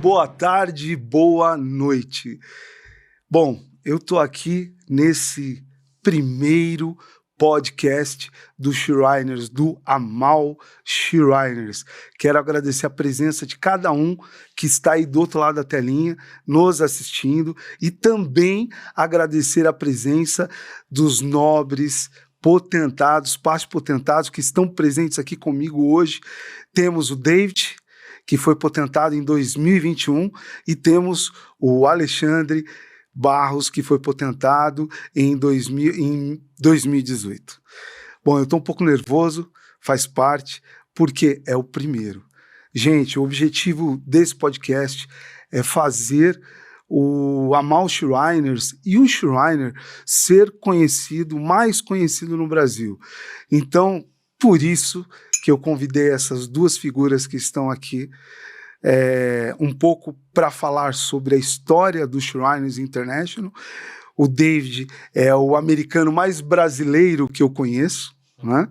boa tarde, boa noite. Bom, eu tô aqui nesse primeiro podcast do Shriners, do Amal Shriners. Quero agradecer a presença de cada um que está aí do outro lado da telinha, nos assistindo, e também agradecer a presença dos nobres potentados, pais potentados que estão presentes aqui comigo hoje. Temos o David, que foi potentado em 2021, e temos o Alexandre Barros, que foi potentado em 2018. Bom, eu estou um pouco nervoso, faz parte, porque é o primeiro. Gente, o objetivo desse podcast é fazer o Amal Shriners e o Shriner ser conhecido, mais conhecido no Brasil. Então, por isso que eu convidei essas duas figuras que estão aqui, um pouco para falar sobre a história do Shriners International. O David é o americano mais brasileiro que eu conheço, né?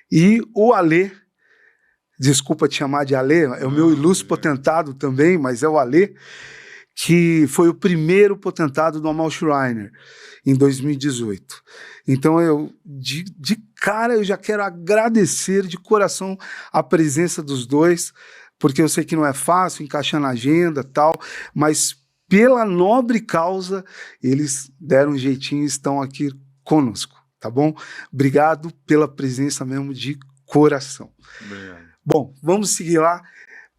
E o Alê, desculpa te chamar de Alê, é o meu ilustre potentado também, mas é o Alê, que foi o primeiro potentado do Amal Shriner em 2018. Então, de cara, eu já quero agradecer de coração a presença dos dois, porque eu sei que não é fácil encaixar na agenda e tal, mas pela nobre causa, eles deram um jeitinho e estão aqui conosco, tá bom? Obrigado pela presença mesmo de coração. Obrigado. Bom, vamos seguir lá.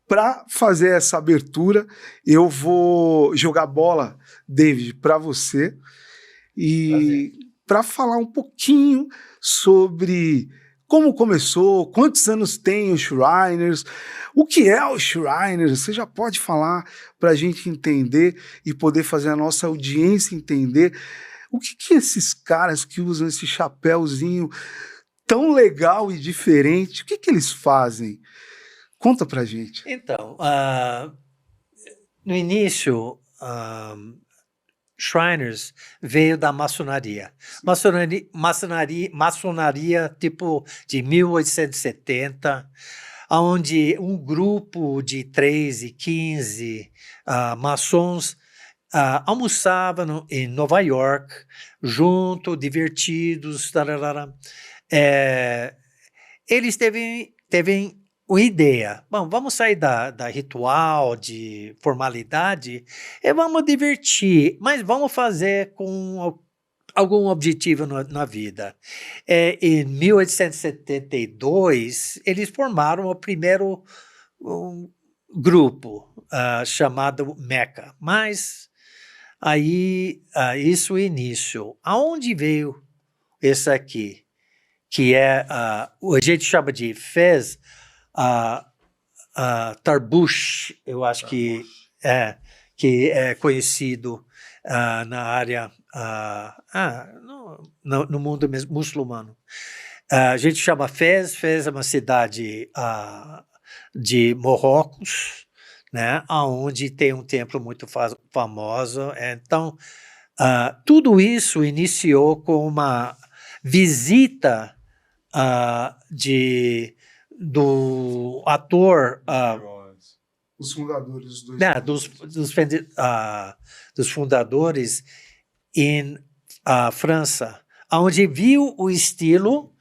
Para fazer essa abertura, eu vou jogar a bola, David, para você, e para falar um pouquinho sobre como começou, quantos anos tem o Shriners, o que é o Shriners. Você já pode falar para a gente entender e poder fazer a nossa audiência entender o que esses caras que usam esse chapéuzinho tão legal e diferente, o que eles fazem? Conta pra gente. Então, no início, Shriners veio da maçonaria. Maçonaria tipo de 1870, onde um grupo de 13, 15 maçons almoçavam em Nova York, junto, divertidos. Eles teve uma ideia. Bom, vamos sair da ritual, de formalidade, e vamos divertir, mas vamos fazer com algum objetivo na vida. Em 1872, eles formaram o primeiro grupo chamado Meca. Mas aí, isso é o início. Aonde veio esse aqui? Que a gente chama de Fez, Tarbush, eu acho que é conhecido na área, no mundo muçulmano. A gente chama Fez é uma cidade de Marrocos, né, onde tem um templo muito famoso. Então, tudo isso iniciou com uma visita do ator, os fundadores dos fundadores em França, onde viu o estilo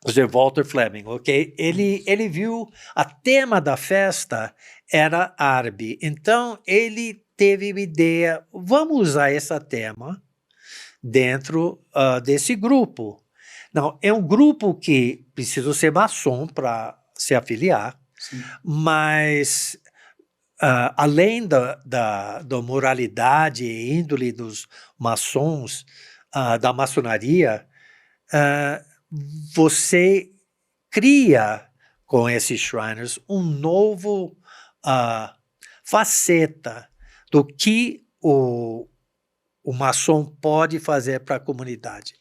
de Walter Fleming, ok? Ele viu a tema da festa era árabe, então ele teve uma ideia, vamos usar esse tema dentro desse grupo. Não, é um grupo que precisa ser maçom para se afiliar. Sim. Mas além da moralidade e índole dos maçons, da maçonaria, você cria com esses Shriners um novo faceta do que o maçom pode fazer para a comunidade.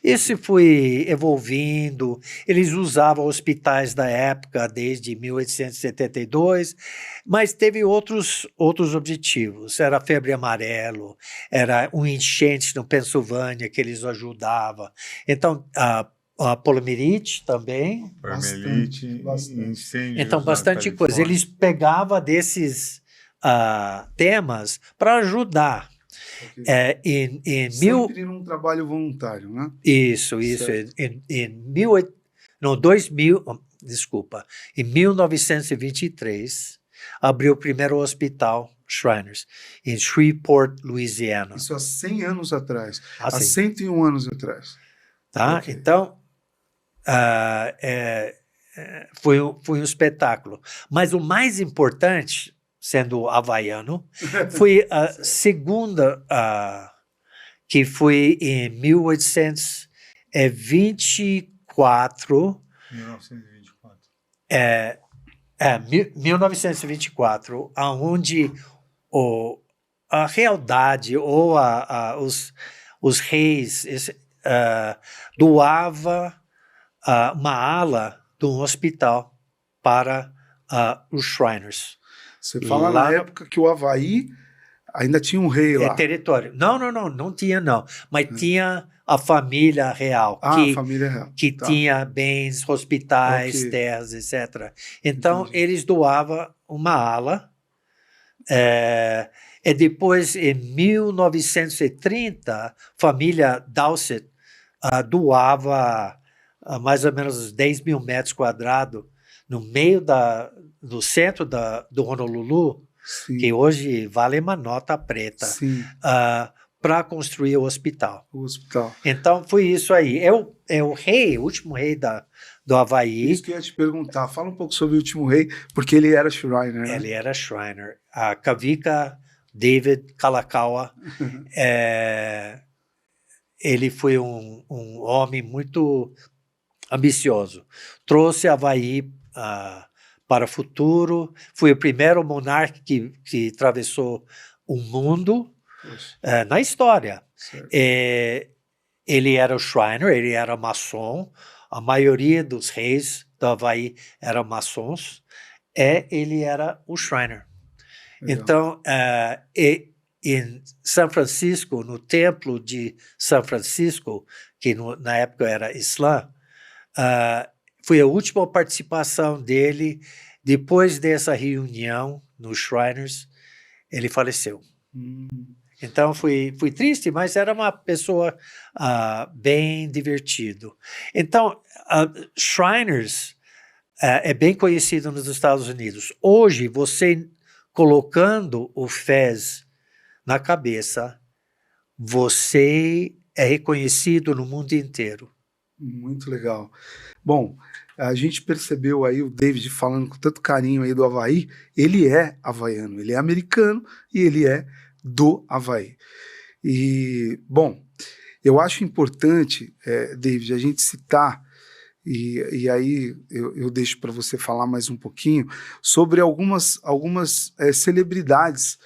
Isso foi evolvendo, eles usavam hospitais da época desde 1872, mas teve outros objetivos. Era a febre amarelo, era um enchente no Pensilvânia que eles ajudavam. Então, a poliomielite também. Poliomielite, incêndios. Então, bastante coisa. Eles pegavam desses temas para ajudar. Ok. Em mil, Sempre num trabalho voluntário, né? isso. Certo. Não, 2000, desculpa. Em 1923, abriu o primeiro hospital Shriners, em Shreveport, Louisiana. Isso há 100 anos atrás. Há Assim, 101 anos atrás. tá? Ok. Então, foi um espetáculo. Mas o mais importante, sendo havaiano, foi a Certo. segunda, que foi em 1824, 1924. 1924, onde a realidade ou os reis doava uma ala de um hospital para os Shriners. Você fala Lá na no- época que o Havaí ainda tinha um rei lá. território. Não tinha não, mas tinha a família real, Ah, a família real. que Tá. tinha bens, hospitais, Ok. terras, etc. Então, Entendi. eles doavam uma ala. E depois, em 1930, a família Dowsett doava mais ou menos 10 mil metros quadrados no meio do centro do Honolulu, Sim. que hoje vale uma nota preta, Sim. para construir o hospital. O hospital. Então, foi isso aí. É o rei, o último rei do Havaí. Isso que eu ia te perguntar. Fala um pouco sobre o último rei, porque ele era Shriner, né? Ele era Shriner. A Kavika David Kalakaua, ele foi um homem muito ambicioso. Trouxe Havaí para o futuro. Foi o primeiro monarca que atravessou o mundo Poxa, na história. certo. Ele era o Shriner, ele era maçom. A maioria dos reis do Havaí eram maçons. Ele era o Shriner. Legal. Então, em São Francisco, no templo de São Francisco, que na época era Islã, foi a última participação dele. Depois dessa reunião nos Shriners, ele faleceu. Então, foi triste, mas era uma pessoa bem divertido. Então, Shriners é bem conhecido nos Estados Unidos. Hoje, você colocando o fez na cabeça, você é reconhecido no mundo inteiro. Muito legal. Bom, a gente percebeu aí o David falando com tanto carinho aí do Havaí. Ele é havaiano, ele é americano e ele é do Havaí. E, bom, eu acho importante, David, a gente citar, e aí eu deixo para você falar mais um pouquinho, sobre algumas celebridades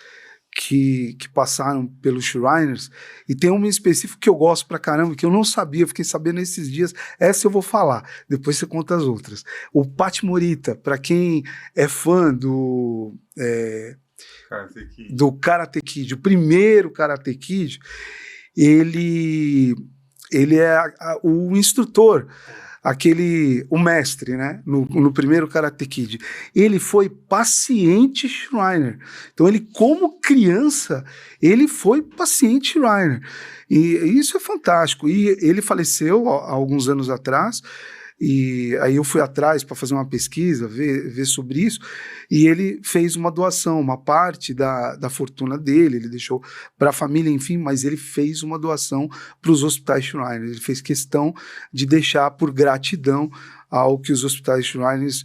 que passaram pelos Shriners, e tem uma em específico que eu gosto pra caramba, que eu não sabia, fiquei sabendo esses dias, essa eu vou falar, depois você conta as outras. O Pat Morita, para quem é fã do Karate Kid, o primeiro Karate Kid, ele é o instrutor, o mestre, né, no primeiro Karate Kid. Ele foi paciente Shriner. Então ele, como criança, ele foi paciente Shriner. E isso é fantástico. E ele faleceu há alguns anos atrás, e aí eu fui atrás para fazer uma pesquisa, ver sobre isso, e ele fez uma doação, uma parte da fortuna dele, ele deixou para a família, enfim, mas ele fez uma doação para os hospitais Shriners. Ele fez questão de deixar por gratidão ao que os hospitais Shriners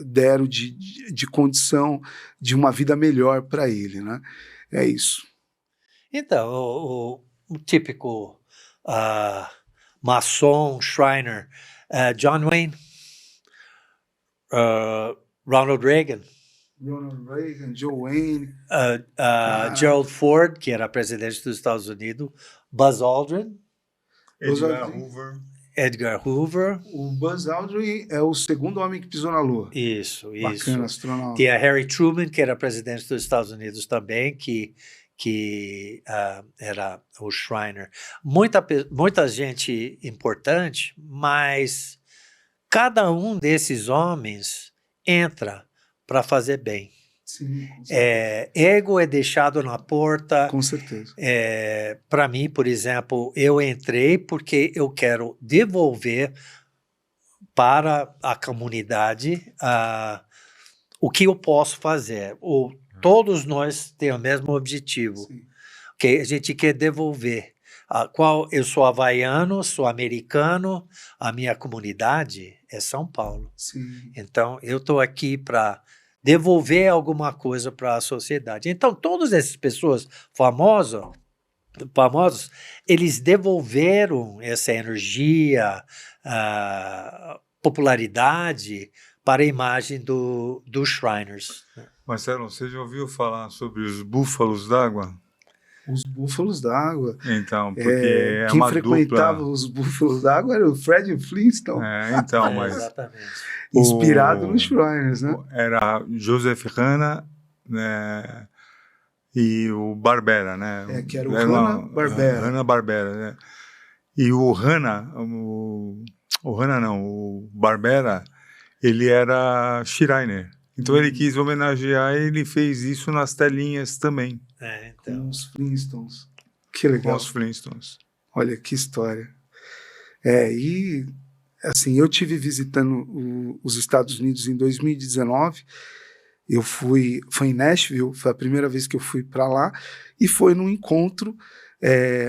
deram de condição de uma vida melhor para ele, né? É isso. Então, o típico maçom, Shriner, John Wayne, Ronald Reagan, Joe Wayne, Gerald Ford, que era presidente dos Estados Unidos, Buzz Aldrin, Edgar Hoover. O Buzz Aldrin é o segundo homem que pisou na Lua. Isso. Bacana, astronauta. Tinha Harry Truman, que era presidente dos Estados Unidos também, que era o Shriner. Muita gente importante, mas cada um desses homens entra para fazer bem. Sim, com certeza. Ego é deixado na porta. Com certeza. Para mim, por exemplo, eu entrei porque eu quero devolver para a comunidade o que eu posso fazer. Todos nós temos o mesmo objetivo. Sim. Okay? A gente quer devolver. Eu sou havaiano, sou americano, a minha comunidade é São Paulo. Sim. Então, eu estou aqui para devolver alguma coisa para a sociedade. Então, todas essas pessoas famosos, eles devolveram essa energia, popularidade para a imagem dos Shriners. Marcelo, você já ouviu falar sobre os búfalos d'água? Os búfalos d'água. Então, porque quem uma frequentava dupla... os búfalos d'água era o Fred Flintstone. Então, mas... Exatamente. Inspirado nos Shriners, né? Era Joseph Hanna, né, e o Barbera, né? Que era o Hanna-Barbera. Hanna-Barbera, né? E o Hanna, o Barbera, ele era Shriner. Então ele quis homenagear e ele fez isso nas telinhas também. Então. Com os Flintstones. Que legal. Com os Flintstones. Olha que história. E assim, eu tive visitando os Estados Unidos em 2019. Foi em Nashville, foi a primeira vez que eu fui para lá, e foi num encontro,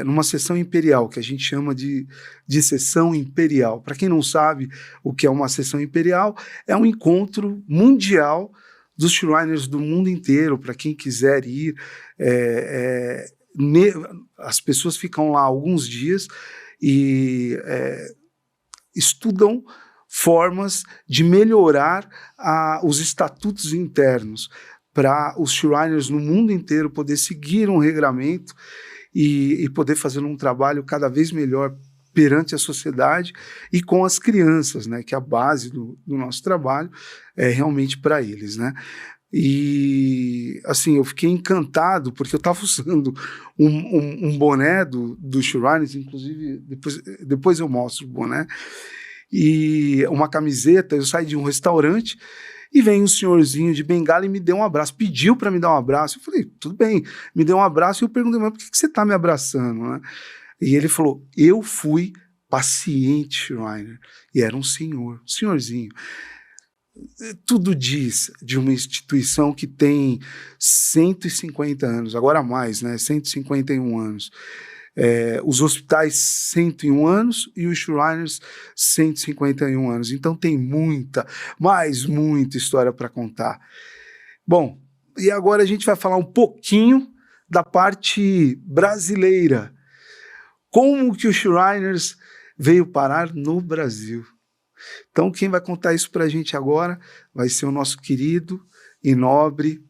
numa sessão imperial, que a gente chama de sessão imperial. Para quem não sabe o que é uma sessão imperial, é um encontro mundial dos Shriners do mundo inteiro, para quem quiser ir. As pessoas ficam lá alguns dias e estudam formas de melhorar os estatutos internos para os Shriners no mundo inteiro poder seguir um regramento e poder fazer um trabalho cada vez melhor perante a sociedade e com as crianças, né, que é a base do nosso trabalho é realmente para eles, né? E assim, eu fiquei encantado porque eu estava usando um boné do Shriners, inclusive depois eu mostro o boné, e uma camiseta. Eu saí de um restaurante e vem um senhorzinho de bengala e me deu um abraço, pediu para me dar um abraço. Eu falei, tudo bem, me deu um abraço, e eu perguntei, mas por que você está me abraçando, né? E ele falou, eu fui paciente Shriner, e era um senhorzinho. Tudo diz de uma instituição que tem 150 anos, agora mais, né? 151 anos. Os hospitais 101 anos e os Shriners 151 anos. Então tem muita história para contar. Bom, e agora a gente vai falar um pouquinho da parte brasileira. Como que os Shriners veio parar no Brasil? Então quem vai contar isso para a gente agora vai ser o nosso querido e nobre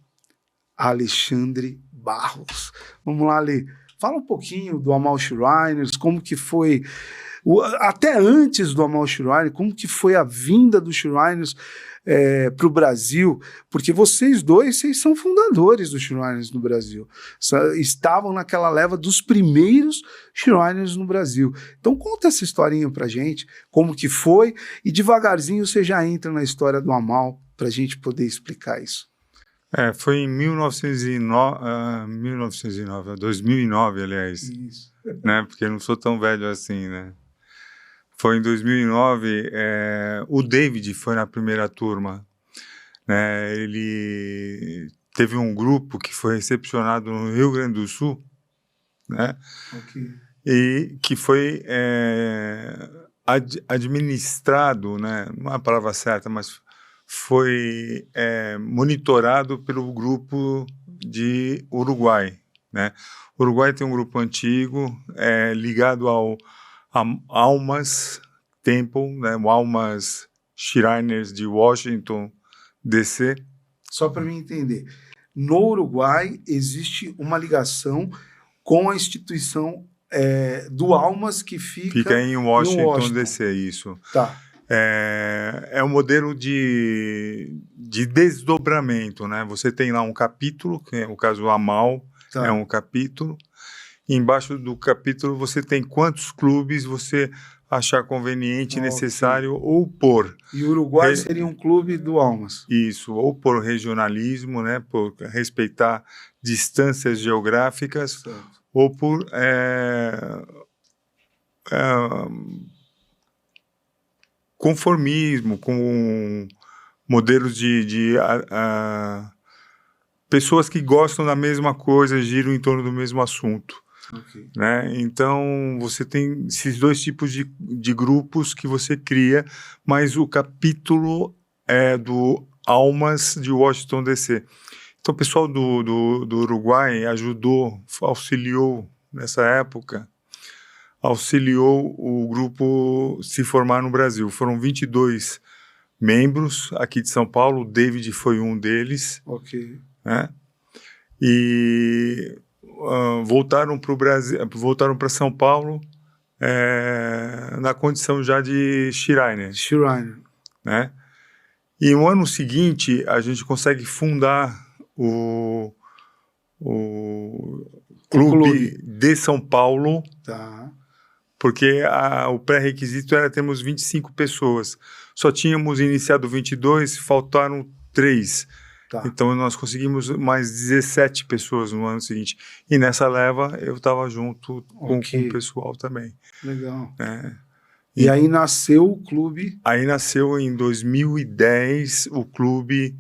Alexandre Barros. Vamos lá, Ale. Fala um pouquinho do Amal Shriners, como que foi, até antes do Amal Shriner, como que foi a vinda dos Shriners para o Brasil, porque vocês são fundadores dos Shriners no Brasil, estavam naquela leva dos primeiros Shriners no Brasil. Então conta essa historinha pra gente, como que foi, e devagarzinho você já entra na história do Amal, pra gente poder explicar isso. Foi em 2009, aliás. Isso. Né? Porque eu não sou tão velho assim, né? Foi em 2009, o David foi na primeira turma, né? Ele teve um grupo que foi recepcionado no Rio Grande do Sul, né? Okay. E que foi administrado, né? Não é a palavra certa, mas foi monitorado pelo grupo de Uruguai, né? O Uruguai tem um grupo antigo ligado ao Almas Temple, né? O Almas Shriners de Washington, D.C. Só para mim entender, no Uruguai existe uma ligação com a instituição do Almas que fica em Washington, D.C., isso. Tá. É um modelo de desdobramento, né? Você tem lá um capítulo, que é o caso do Amal, tá. É um capítulo. E embaixo do capítulo você tem quantos clubes você achar conveniente, Ok. necessário, ou por E o Uruguai Re- seria um clube do Almas. isso, ou por regionalismo, né, por respeitar distâncias geográficas, Certo. ou por conformismo com modelos pessoas que gostam da mesma coisa, giram em torno do mesmo assunto, Ok. né? Então, você tem esses dois tipos de grupos que você cria, mas o capítulo é do Almas de Washington, D.C. Então, o pessoal do Uruguai auxiliou nessa época, auxiliou o grupo se formar no Brasil. Foram 22 membros aqui de São Paulo, o David foi um deles, Ok. né? E voltaram para o Brasil, voltaram para São Paulo na condição já de Schreiner, Shrine. né? E no ano seguinte a gente consegue fundar o clube de São Paulo, Tá. porque o pré-requisito era termos 25 pessoas. Só tínhamos iniciado 22, faltaram 3. Tá. Então nós conseguimos mais 17 pessoas no ano seguinte. E nessa leva eu estava junto com Ok. o pessoal também, Legal. né? E aí nasceu o clube. Aí nasceu em 2010 o clube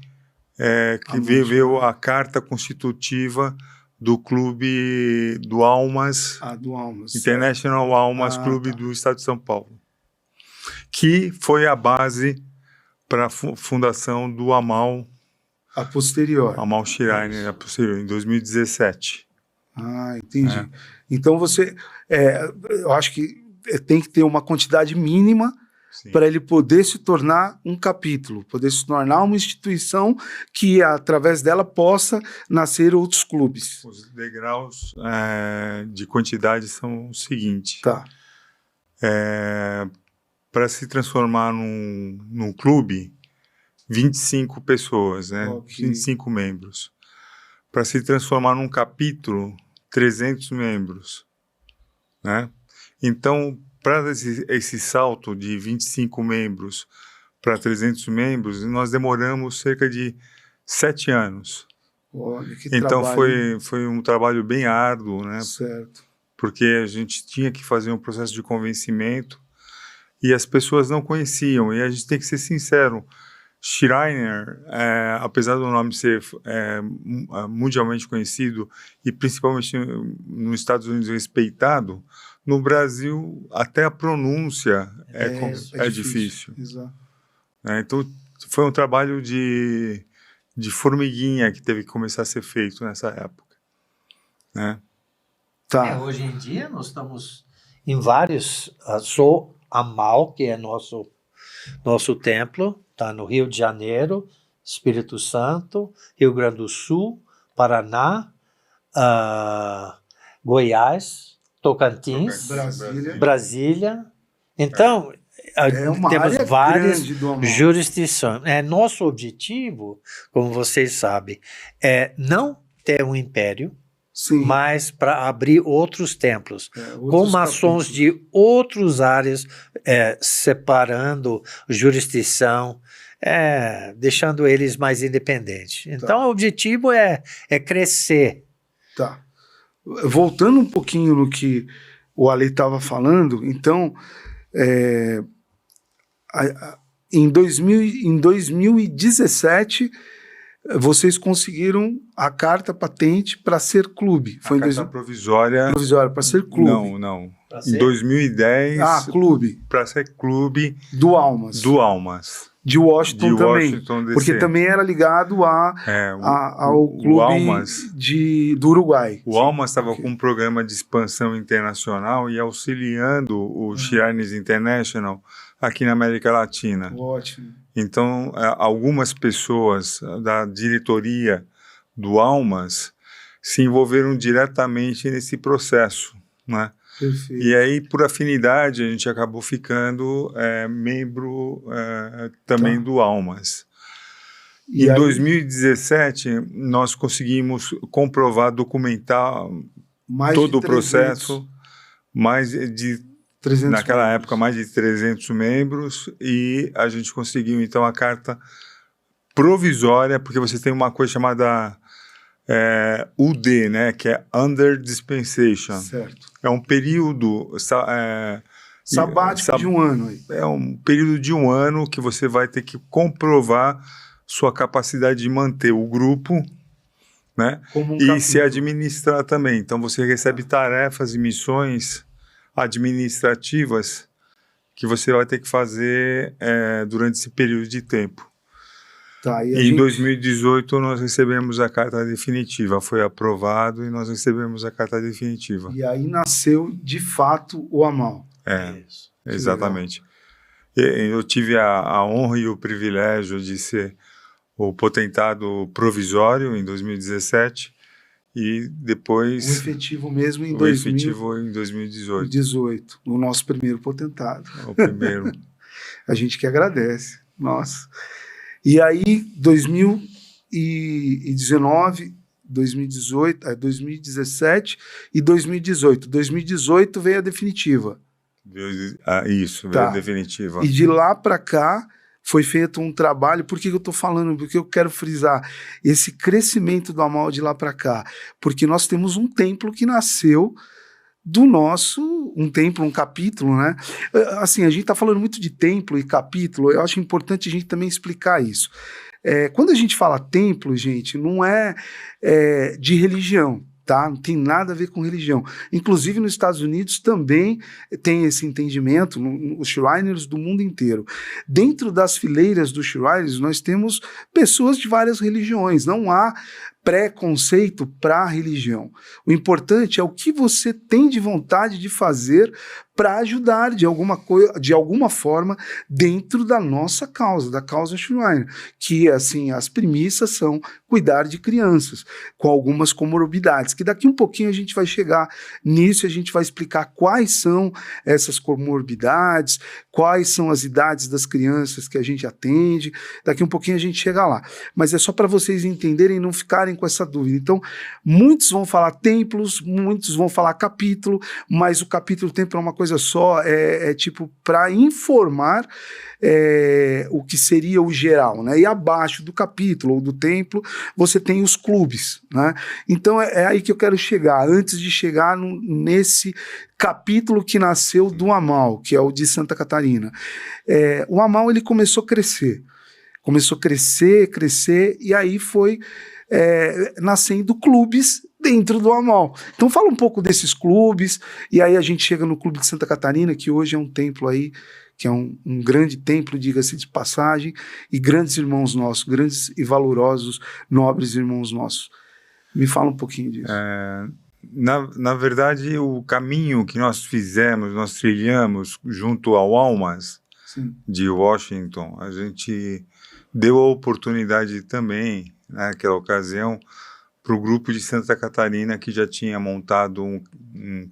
que Almas, veio né? a carta constitutiva do clube do Almas, Do Almas. International Almas Clube tá. do Estado de São Paulo, que foi a base para a fundação do Amal A posterior. Schreiner, em 2017. Entendi. Então eu acho que tem que ter uma quantidade mínima Sim. para ele poder se tornar um capítulo, poder se tornar uma instituição que, através dela, possa nascer outros clubes. Os degraus de quantidade são os seguintes. Tá. Para se transformar num clube, 25 pessoas, né? Ok. 25 membros. Para se transformar num capítulo, 300 membros, né? Então, para esse salto de 25 membros para 300 membros, nós demoramos cerca de 7 anos. Olha, que Então, trabalho. foi um trabalho bem árduo, né? Certo. Porque a gente tinha que fazer um processo de convencimento e as pessoas não conheciam. E a gente tem que ser sincero, Schreiner, apesar do nome ser mundialmente conhecido e principalmente nos Estados Unidos respeitado, no Brasil até a pronúncia é difícil. Exato. Então foi um trabalho de formiguinha que teve que começar a ser feito nessa época, né? Tá. Hoje em dia nós estamos em vários, sou Amal, que é nosso templo, está no Rio de Janeiro, Espírito Santo, Rio Grande do Sul, Paraná, Goiás, Tocantins, Brasília. Então, uma temos área várias grande do Amal. jurisdições. Nosso objetivo, como vocês sabem, é não ter um império, Sim. mas para abrir outros templos, Outros com maçons capítulos. de outras áreas, separando jurisdição, deixando eles mais independentes. Então, o objetivo é crescer. Tá. Voltando um pouquinho no que o Ale estava falando, então, em 2017, vocês conseguiram a carta patente para ser clube. Foi a carta provisória para ser clube. Não. Em 2010, clube. Para ser clube do Almas. De Washington também. DC. Porque também era ligado ao clube Almas, do Uruguai. O Almas estava com um programa de expansão internacional e auxiliando o Schreiner International aqui na América Latina. Ótimo. Então, algumas pessoas da diretoria do Almas se envolveram diretamente nesse processo, né? Perfeito. E aí, por afinidade, a gente acabou ficando membro também do Almas. Em 2017, nós conseguimos comprovar, documentar todo o processo, mais de 300 naquela membros. época, mais de 300 membros, e a gente conseguiu, então, a carta provisória, porque você tem uma coisa chamada UD, né, que é Under Dispensation. Certo. É um período... Sabático de um ano aí. É um período de um ano que você vai ter que comprovar sua capacidade de manter o grupo, né? Como um E capítulo. se administrar também. Então você recebe tarefas e missões administrativas que você vai ter que fazer durante esse período de tempo. Tá, e E em 2018 nós recebemos a carta definitiva, foi aprovado e nós recebemos a carta definitiva. E aí nasceu, de fato, o Amal. Isso. Exatamente. Eu tive a honra e o privilégio de ser o potentado provisório em 2017 e depois O efetivo mesmo em o efetivo em 2018. 2018, o nosso primeiro potentado. O primeiro. A gente que agradece. Nossa. E aí, 2019, 2018, 2017 e 2018. 2018 veio a definitiva. Isso, Tá. veio a definitiva. E de lá para cá foi feito um trabalho. Por que eu estou falando? Porque eu quero frisar esse crescimento do Amal de lá para cá. Porque nós temos um templo que nasceu do nosso, um templo, um capítulo, né? Assim, a gente está falando muito de templo e capítulo, eu acho importante a gente também explicar isso. Quando a gente fala templo, gente, não é de religião, tá? Não tem nada a ver com religião. Inclusive nos Estados Unidos também tem esse entendimento, os Shriners do mundo inteiro. Dentro das fileiras dos Shriners nós temos pessoas de várias religiões, não há preconceito para a religião. O importante é o que você tem de vontade de fazer para ajudar de alguma forma dentro da nossa causa, da causa Shriner, que assim, as premissas são cuidar de crianças com algumas comorbidades, que daqui um pouquinho a gente vai chegar nisso e a gente vai explicar quais são essas comorbidades, quais são as idades das crianças que a gente atende, daqui um pouquinho a gente chega lá. Mas é só para vocês entenderem e não ficarem com essa dúvida. Então, muitos vão falar templos, muitos vão falar capítulo, mas o capítulo templo é uma coisa só, tipo para informar o que seria o geral, né? E abaixo do capítulo ou do templo você tem os clubes, né? Então é aí que eu quero chegar, antes de chegar nesse capítulo que nasceu do Amal, que é o de Santa Catarina. O Amal ele começou a crescer, e aí foi nascendo clubes dentro do Amal. Então fala um pouco desses clubes, e aí a gente chega no Clube de Santa Catarina, que hoje é um templo aí, que é um grande templo, diga-se de passagem, e grandes irmãos nossos, grandes e valorosos, nobres irmãos nossos. Me fala um pouquinho disso. Na verdade, o caminho que nós fizemos, nós trilhamos junto ao Almas de Washington, a gente deu a oportunidade também, naquela ocasião, para o grupo de Santa Catarina, que já tinha montado um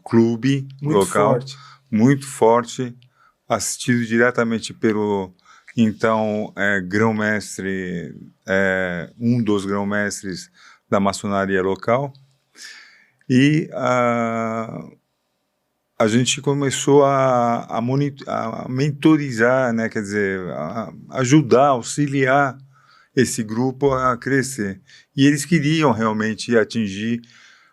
clube muito local forte. Muito forte, assistido diretamente pelo então grão-mestre, um dos grão-mestres da maçonaria local. E a gente começou a mentorizar, né, quer dizer, a ajudar, auxiliar esse grupo a crescer. E eles queriam realmente atingir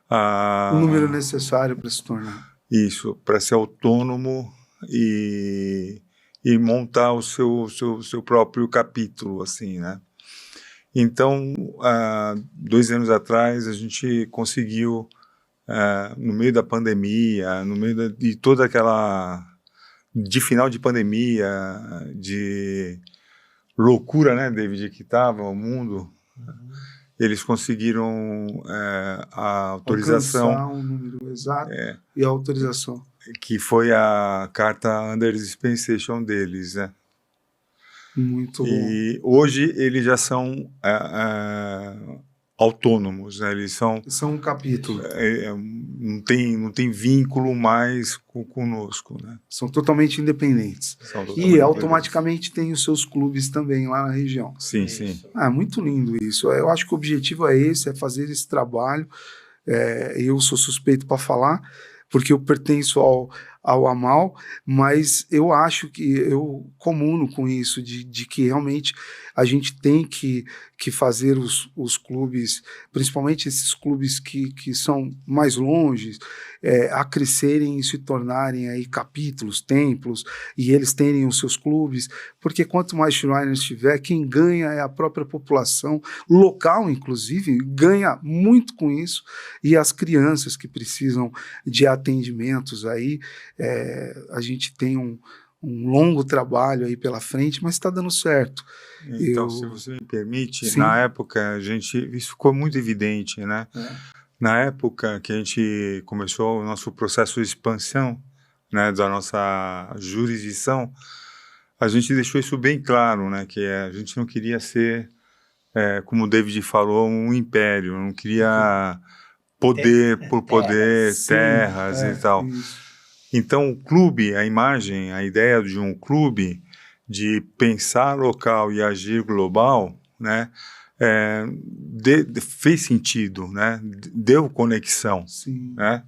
o número necessário para se tornar. Isso, para ser autônomo e montar o seu próprio capítulo, assim, né? Então, 2 anos atrás, a gente conseguiu, no meio da pandemia, no meio de toda aquela... de final de pandemia, de loucura, né, David, que estava o mundo, eles conseguiram a autorização... Alcançar um número exato e a autorização. Que foi a carta Under Dispensation deles, né? Muito bom. E hoje eles já são autônomos, né? Eles são um capítulo. Não tem vínculo mais conosco, né? São totalmente independentes. E automaticamente tem os seus clubes também lá na região. Sim, sim. Muito lindo isso. Eu acho que o objetivo é esse, é fazer esse trabalho. Eu sou suspeito para falar, porque eu pertenço ao Amal, mas eu acho que eu comuno com isso, de que realmente a gente tem que fazer os clubes, principalmente esses clubes que são mais longe, a crescerem e se tornarem aí capítulos, templos, e eles terem os seus clubes, porque quanto mais Shriners tiver, quem ganha é a própria população local, inclusive, ganha muito com isso, e as crianças que precisam de atendimentos aí, a gente tem um longo trabalho aí pela frente, mas está dando certo. Então, se você me permite, Sim. na época isso ficou muito evidente, né? Na época que a gente começou o nosso processo de expansão, né, da nossa jurisdição, a gente deixou isso bem claro, né, que a gente não queria ser, como o David falou, um império, não queria poder por poder, terras e tal. Isso. Então, o clube, a imagem, a ideia de um clube de pensar local e agir global, né, fez sentido, né, deu conexão. Sim. Né?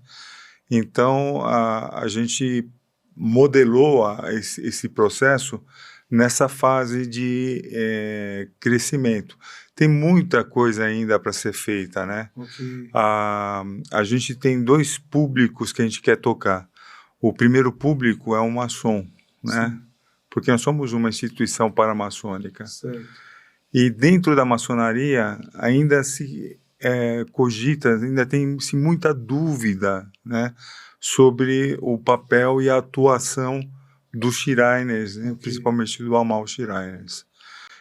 Então, a gente modelou esse processo nessa fase de crescimento. Tem muita coisa ainda para ser feita, né? Okay. A gente tem 2 públicos que a gente quer tocar. O primeiro público é o maçom, né? Sim. Porque nós somos uma instituição paramaçônica. Certo. E dentro da maçonaria ainda se cogita, ainda tem-se muita dúvida, né, sobre o papel e a atuação dos Shriners, né, principalmente do Amal Shriners.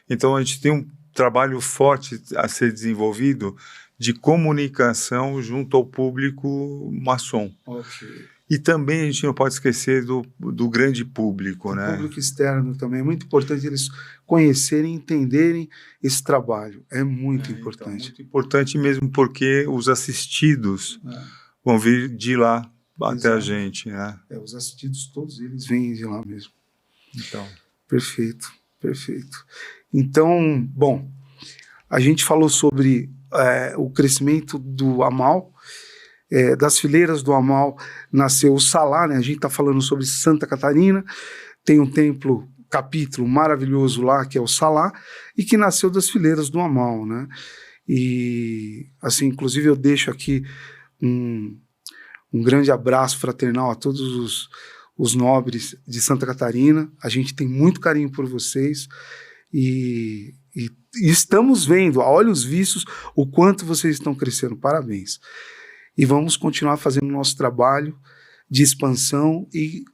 Então a gente tem um trabalho forte a ser desenvolvido de comunicação junto ao público maçom. Okay. E também a gente não pode esquecer do grande público, O né? público externo também. É muito importante eles conhecerem, entenderem esse trabalho. É muito importante. Então, muito importante mesmo porque os assistidos vão vir de lá até a gente, né? Os assistidos, todos eles vêm de lá mesmo. Então. Perfeito, perfeito. Então, bom, a gente falou sobre o crescimento do Amal. Das fileiras do Amal nasceu o Salá, né? A gente está falando sobre Santa Catarina, tem um templo, capítulo maravilhoso lá, que é o Salá, e que nasceu das fileiras do Amal, né? E, assim, inclusive eu deixo aqui um grande abraço fraternal a todos os nobres de Santa Catarina. A gente tem muito carinho por vocês e estamos vendo, a olhos vistos, o quanto vocês estão crescendo. Parabéns. E vamos continuar fazendo o nosso trabalho de expansão e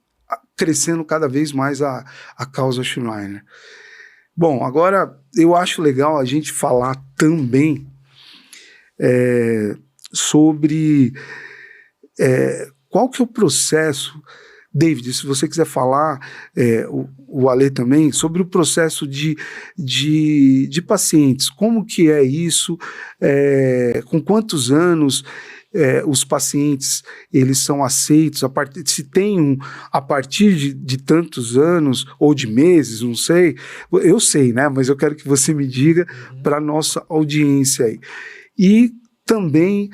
crescendo cada vez mais a causa Shriner. Bom, agora eu acho legal a gente falar também sobre qual que é o processo, David, se você quiser falar, o Ale também, sobre o processo de pacientes, como que é isso, com quantos anos os pacientes eles são aceitos, se tem a partir de tantos anos ou de meses, não sei, eu sei, né? Mas eu quero que você me diga para a nossa audiência aí. E também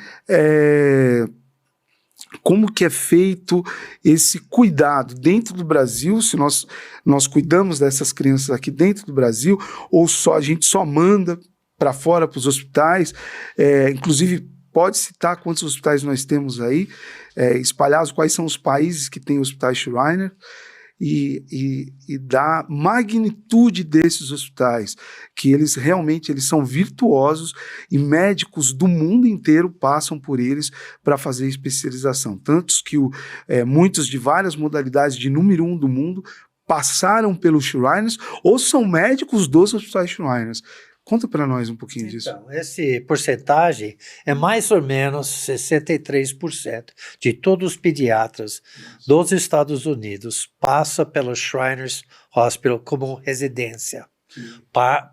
como que é feito esse cuidado dentro do Brasil, se nós cuidamos dessas crianças aqui dentro do Brasil, ou a gente só manda para fora, para os hospitais, inclusive pode citar quantos hospitais nós temos aí, espalhados, quais são os países que têm hospitais Shriner, e da magnitude desses hospitais, que eles realmente são virtuosos e médicos do mundo inteiro passam por eles para fazer especialização. Tantos que muitos de várias modalidades de número 1 do mundo passaram pelos Shriners ou são médicos dos hospitais Shriners. Conta para nós um pouquinho disso. Então, esse porcentagem é mais ou menos 63% de todos os pediatras dos Estados Unidos passa pelo Shriners Hospital como residência,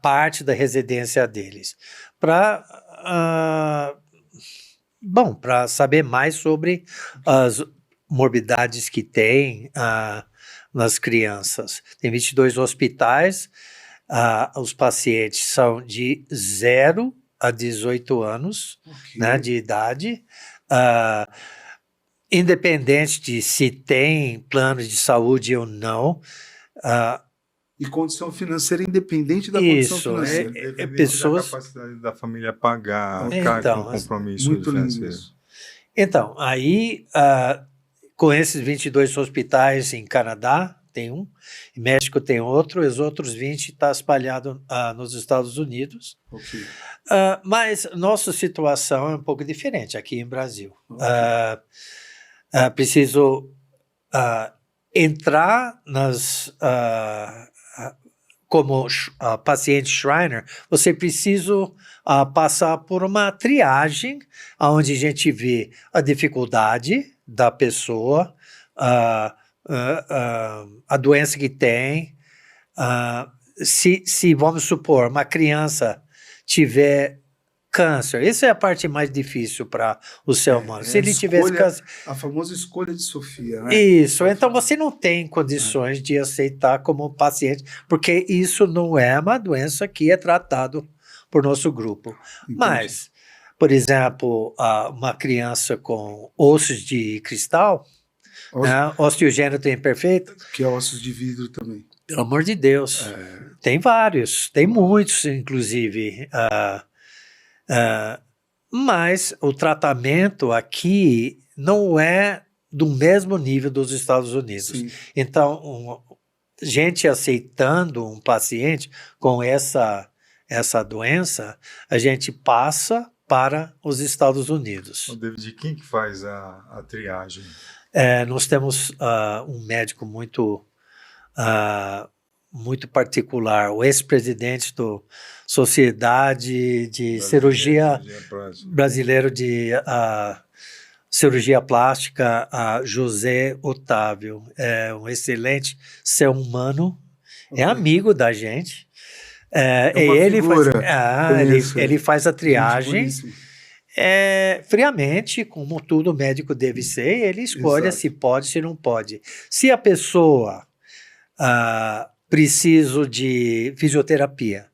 parte da residência deles. Para saber mais sobre as morbidades que tem nas crianças. Tem 22 hospitais. Os pacientes são de 0 a 18 anos, né, de idade. independente de se tem plano de saúde ou não, E condição financeira independente da Isso, condição financeira. Independente pessoas- da capacidade da família pagar, Então, com compromisso Muito lindo financeiro. isso. Então, aí, com esses 22 hospitais em Canadá, tem um, em México tem outro, e os outros 20 está espalhado nos Estados Unidos. Ok. Mas nossa situação é um pouco diferente aqui em Brasil. Ok. Preciso entrar como paciente Shriner, você precisa passar por uma triagem, onde a gente vê a dificuldade da pessoa, a doença que tem. Se, vamos supor, uma criança tiver câncer, essa é a parte mais difícil para o ser humano. Se ele tivesse câncer... A famosa escolha de Sofia, né? Isso, então você não tem condições de aceitar como paciente, porque isso não é uma doença que é tratado por nosso grupo. Entendi. Mas, por exemplo, uma criança com ossos de cristal, né, osteogênito imperfeito, Que é ossos de vidro também. pelo amor de Deus, tem vários, tem muitos, inclusive. Mas o tratamento aqui não é do mesmo nível dos Estados Unidos. Sim. Então, gente aceitando um paciente com essa doença, a gente passa para os Estados Unidos. Ô, David, quem que faz a triagem? Nós temos um médico muito particular, o ex-presidente da Sociedade de Cirurgia Brasileiro de Cirurgia Plástica, José Otávio. É um excelente ser humano, é amigo da gente. uma Ele figura. ele faz a triagem Gente, friamente, como todo médico deve ser, ele escolhe Exato. se pode, se não pode. Se a pessoa precisa de fisioterapia,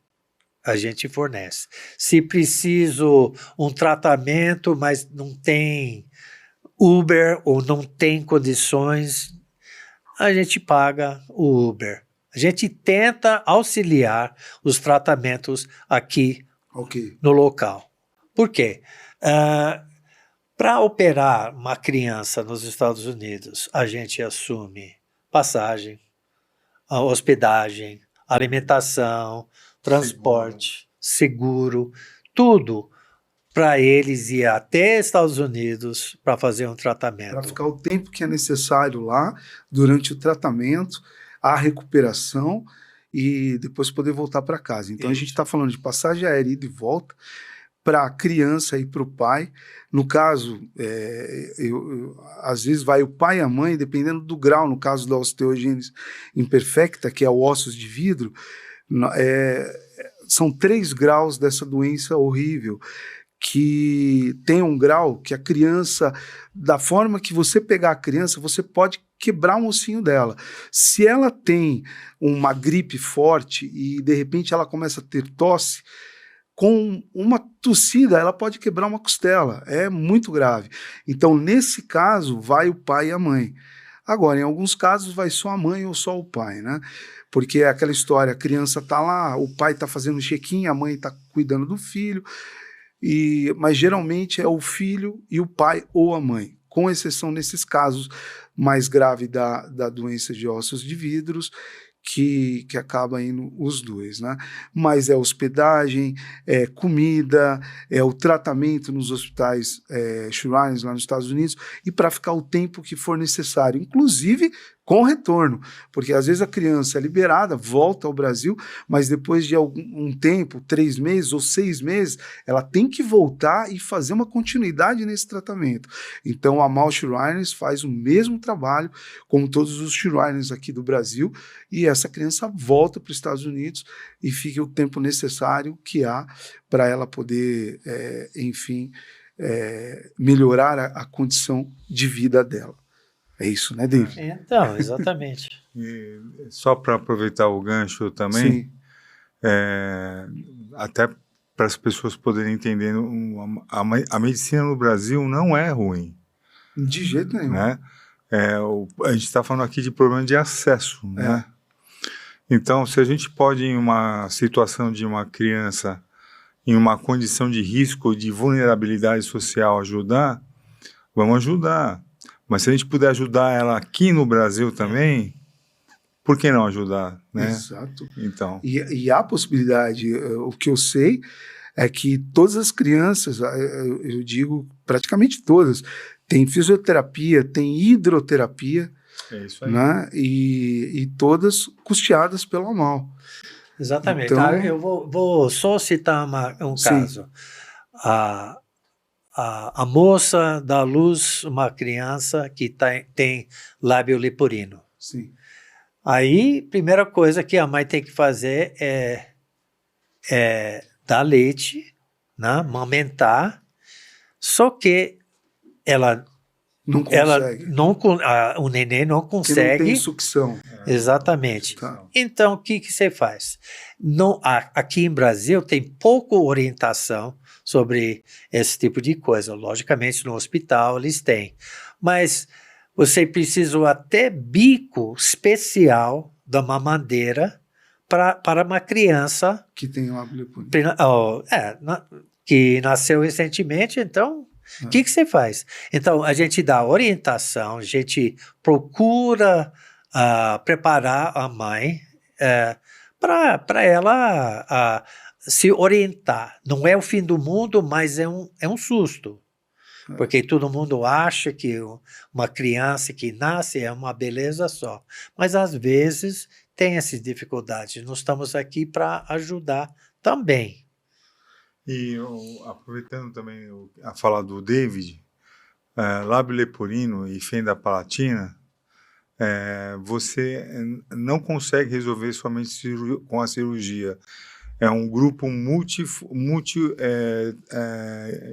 a gente fornece. Se preciso um tratamento, mas não tem Uber ou não tem condições, a gente paga o Uber. A gente tenta auxiliar os tratamentos aqui ok. no local. Por quê? Para operar uma criança nos Estados Unidos, a gente assume passagem, a hospedagem, alimentação, transporte, seguro, tudo para eles ir até Estados Unidos para fazer um tratamento. Para ficar o tempo que é necessário lá, durante o tratamento, a recuperação e depois poder voltar para casa. Então, a gente está falando de passagem aérea ida e volta para a criança e para o pai. No caso, às vezes vai o pai e a mãe, dependendo do grau, no caso da osteogênese imperfecta, que é o ossos de vidro, são 3 graus dessa doença horrível, que tem um grau que a criança, da forma que você pegar a criança, você pode quebrar um ossinho dela. Se ela tem uma gripe forte e de repente ela começa a ter tosse, com uma tossida ela pode quebrar uma costela, é muito grave. Então, nesse caso, vai o pai e a mãe. Agora, em alguns casos, vai só a mãe ou só o pai, né? Porque é aquela história, a criança está lá, o pai está fazendo check-in, a mãe está cuidando do filho, mas geralmente é o filho e o pai ou a mãe, com exceção nesses casos mais graves da doença de ossos de vidros, que acaba indo os dois, né? Mas é hospedagem, é comida, é o tratamento nos hospitais Shrines lá nos Estados Unidos, e para ficar o tempo que for necessário, inclusive com retorno, porque às vezes a criança é liberada, volta ao Brasil, mas depois de um tempo, 3 meses ou 6 meses, ela tem que voltar e fazer uma continuidade nesse tratamento. Então a Mal Shrines faz o mesmo trabalho como todos os Shrines aqui do Brasil, e essa criança volta para os Estados Unidos e fica o tempo necessário que há para ela poder, enfim, melhorar a condição de vida dela. É isso, né, David? Então, exatamente. E só para aproveitar o gancho também, Sim. até para as pessoas poderem entender, a medicina no Brasil não é ruim. De jeito nenhum. Né? A gente está falando aqui de problema de acesso, né? Então, se a gente pode, em uma situação de uma criança em uma condição de risco, de vulnerabilidade social, ajudar, vamos ajudar. Mas se a gente puder ajudar ela aqui no Brasil também, por que não ajudar, né? Exato. Então. E há possibilidade, o que eu sei é que todas as crianças, eu digo praticamente todas, tem fisioterapia, tem hidroterapia, É isso aí. né? E todas custeadas pela AMAL. Exatamente. Então, Eu vou só citar um sim. caso. A moça dá à luz uma criança que tem lábio leporino. Sim. Aí, primeira coisa que a mãe tem que fazer é dar leite, né, amamentar, só que ela Não consegue. o neném não Porque consegue. não tem sucção. Exatamente. Tá. Então, o que você faz? Aqui em Brasil tem pouca orientação sobre esse tipo de coisa. Logicamente, no hospital eles têm. Mas você precisa até bico especial da mamadeira para uma criança Que tem lábio leporino. que nasceu recentemente. Então, o que você faz? Então, a gente dá orientação, a gente procura preparar a mãe para ela se orientar. Não é o fim do mundo, mas é um susto. Porque todo mundo acha que uma criança que nasce é uma beleza só. Mas, às vezes, tem essas dificuldades. Nós estamos aqui para ajudar também. E aproveitando também a fala do David, lábio leporino e fenda palatina, você não consegue resolver somente com a cirurgia. É um grupo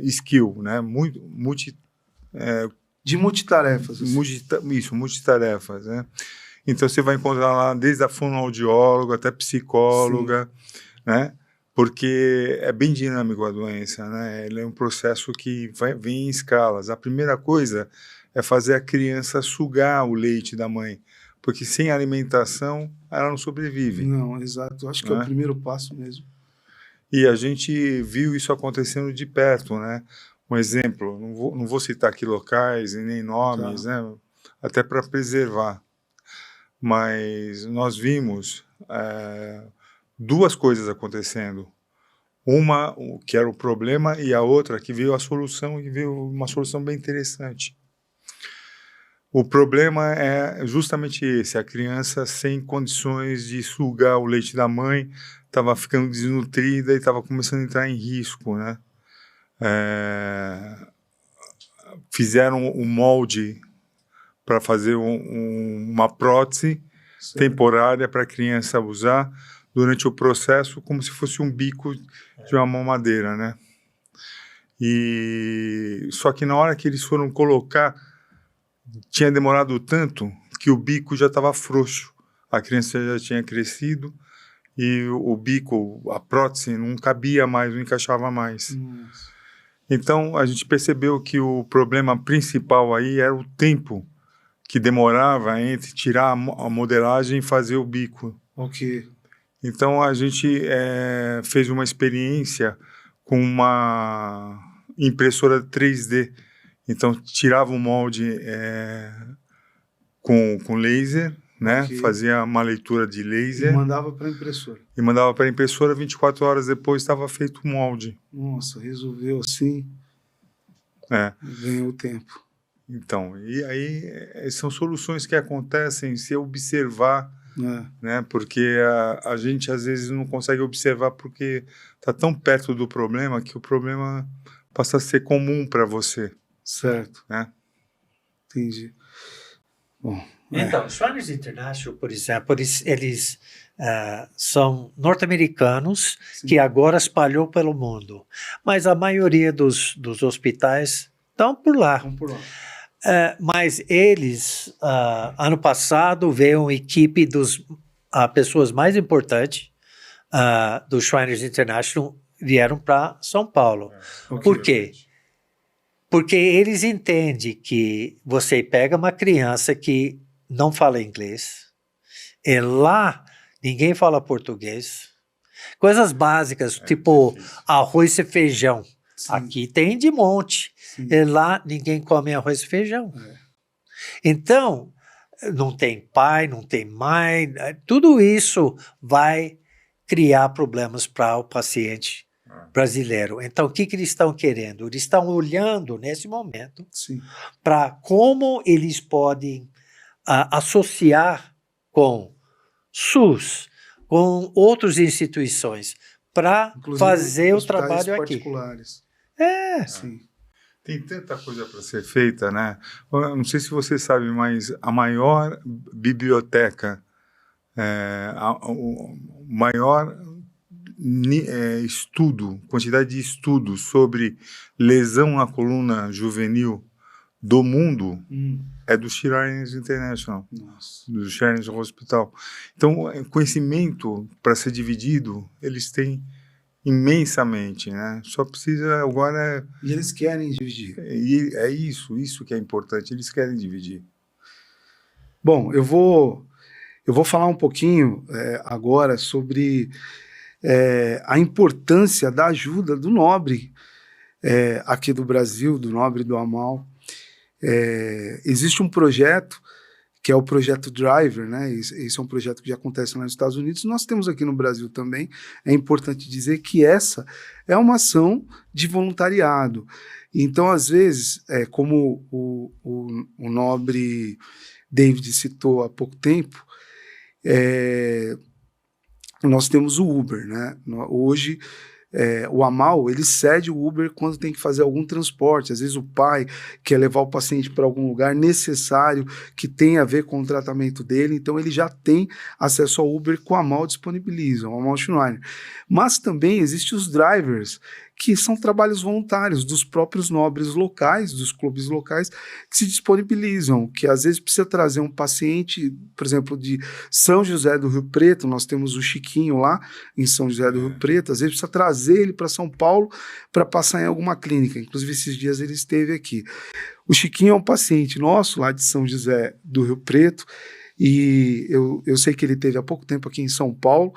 skill, né? De multitarefas. Multitarefas, né? Então você vai encontrar lá desde a fonoaudióloga até psicóloga, né? Porque é bem dinâmico a doença, né? Ele é um processo que vem em escalas. A primeira coisa é fazer a criança sugar o leite da mãe, porque sem alimentação ela não sobrevive. Não, exato. Acho que é o primeiro passo mesmo. E a gente viu isso acontecendo de perto, né? Um exemplo, não vou citar aqui locais e nem nomes, né? Até para preservar. Mas nós vimos duas coisas acontecendo. Uma, que era o problema, e a outra, que veio a solução, e veio uma solução bem interessante. O problema é justamente esse, a criança sem condições de sugar o leite da mãe, estava ficando desnutrida e estava começando a entrar em risco, né? Fizeram um molde para fazer uma prótese temporária para a criança usar durante o processo, como se fosse um bico de uma mamadeira, né? Só que na hora que eles foram colocar, tinha demorado tanto que o bico já estava frouxo. A criança já tinha crescido e o bico, a prótese, não cabia mais, não encaixava mais. Então, a gente percebeu que o problema principal aí era o tempo que demorava entre tirar a modelagem e fazer o bico. Ok. Então, a gente fez uma experiência com uma impressora 3D. Então, tirava o molde com laser, né? Okay. Fazia uma leitura de laser. E mandava para a impressora. 24 horas depois estava feito o molde. Nossa, resolveu assim. Ganhou tempo. Então, e aí são soluções que acontecem se observar, né? Porque a gente às vezes não consegue observar porque está tão perto do problema que o problema passa a ser comum para você. Certo. Né? Entendi. Bom, então, Shriners International, por exemplo, eles são norte-americanos que agora espalhou pelo mundo. Mas a maioria dos hospitais estão por lá. Estão por lá. Mas eles, ano passado, veio uma equipe dos pessoas mais importantes do Shriners International, vieram para São Paulo. Okay. Por quê? Porque eles entendem que você pega uma criança que não fala inglês, e lá ninguém fala português, coisas básicas, tipo difícil. arroz e feijão. Sim, Aqui tem de monte, sim. e lá ninguém come arroz e feijão. É. Então, não tem pai, não tem mãe, tudo isso vai criar problemas para o paciente brasileiro. Então, o que eles estão querendo? Eles estão olhando, nesse momento, Sim. para como eles podem associar com SUS, com outras instituições, para Inclusive, fazer o hospitais trabalho aqui. particulares. É. Sim. Tem tanta coisa para ser feita, né? Eu não sei se você sabe, mas a maior biblioteca, o maior estudo, quantidade de estudos sobre lesão na coluna juvenil do mundo é do Shriners International, Nossa. do Shriners Hospital. Então, conhecimento para ser dividido, eles têm imensamente, né? Só precisa agora... E eles querem dividir. E é isso que é importante, eles querem dividir. Bom, eu vou falar um pouquinho agora sobre a importância da ajuda do Nobre aqui do Brasil, do Nobre do Amal. Existe um projeto que é o projeto Driver, né? Esse é um projeto que já acontece lá nos Estados Unidos, nós temos aqui no Brasil também. É importante dizer que essa é uma ação de voluntariado. Então, às vezes, como o nobre David citou há pouco tempo, nós temos o Uber, né? Hoje, o Amal, ele cede o Uber quando tem que fazer algum transporte. Às vezes o pai quer levar o paciente para algum lugar necessário que tem a ver com o tratamento dele, então ele já tem acesso ao Uber que o Amal disponibiliza, o Amal Schneider. Mas também existem os drivers, que são trabalhos voluntários dos próprios nobres locais, dos clubes locais, que se disponibilizam, que às vezes precisa trazer um paciente, por exemplo, de São José do Rio Preto, nós temos o Chiquinho lá em São José do Rio Preto, às vezes precisa trazer ele para São Paulo para passar em alguma clínica, inclusive esses dias ele esteve aqui. O Chiquinho é um paciente nosso lá de São José do Rio Preto, e eu sei que ele esteve há pouco tempo aqui em São Paulo,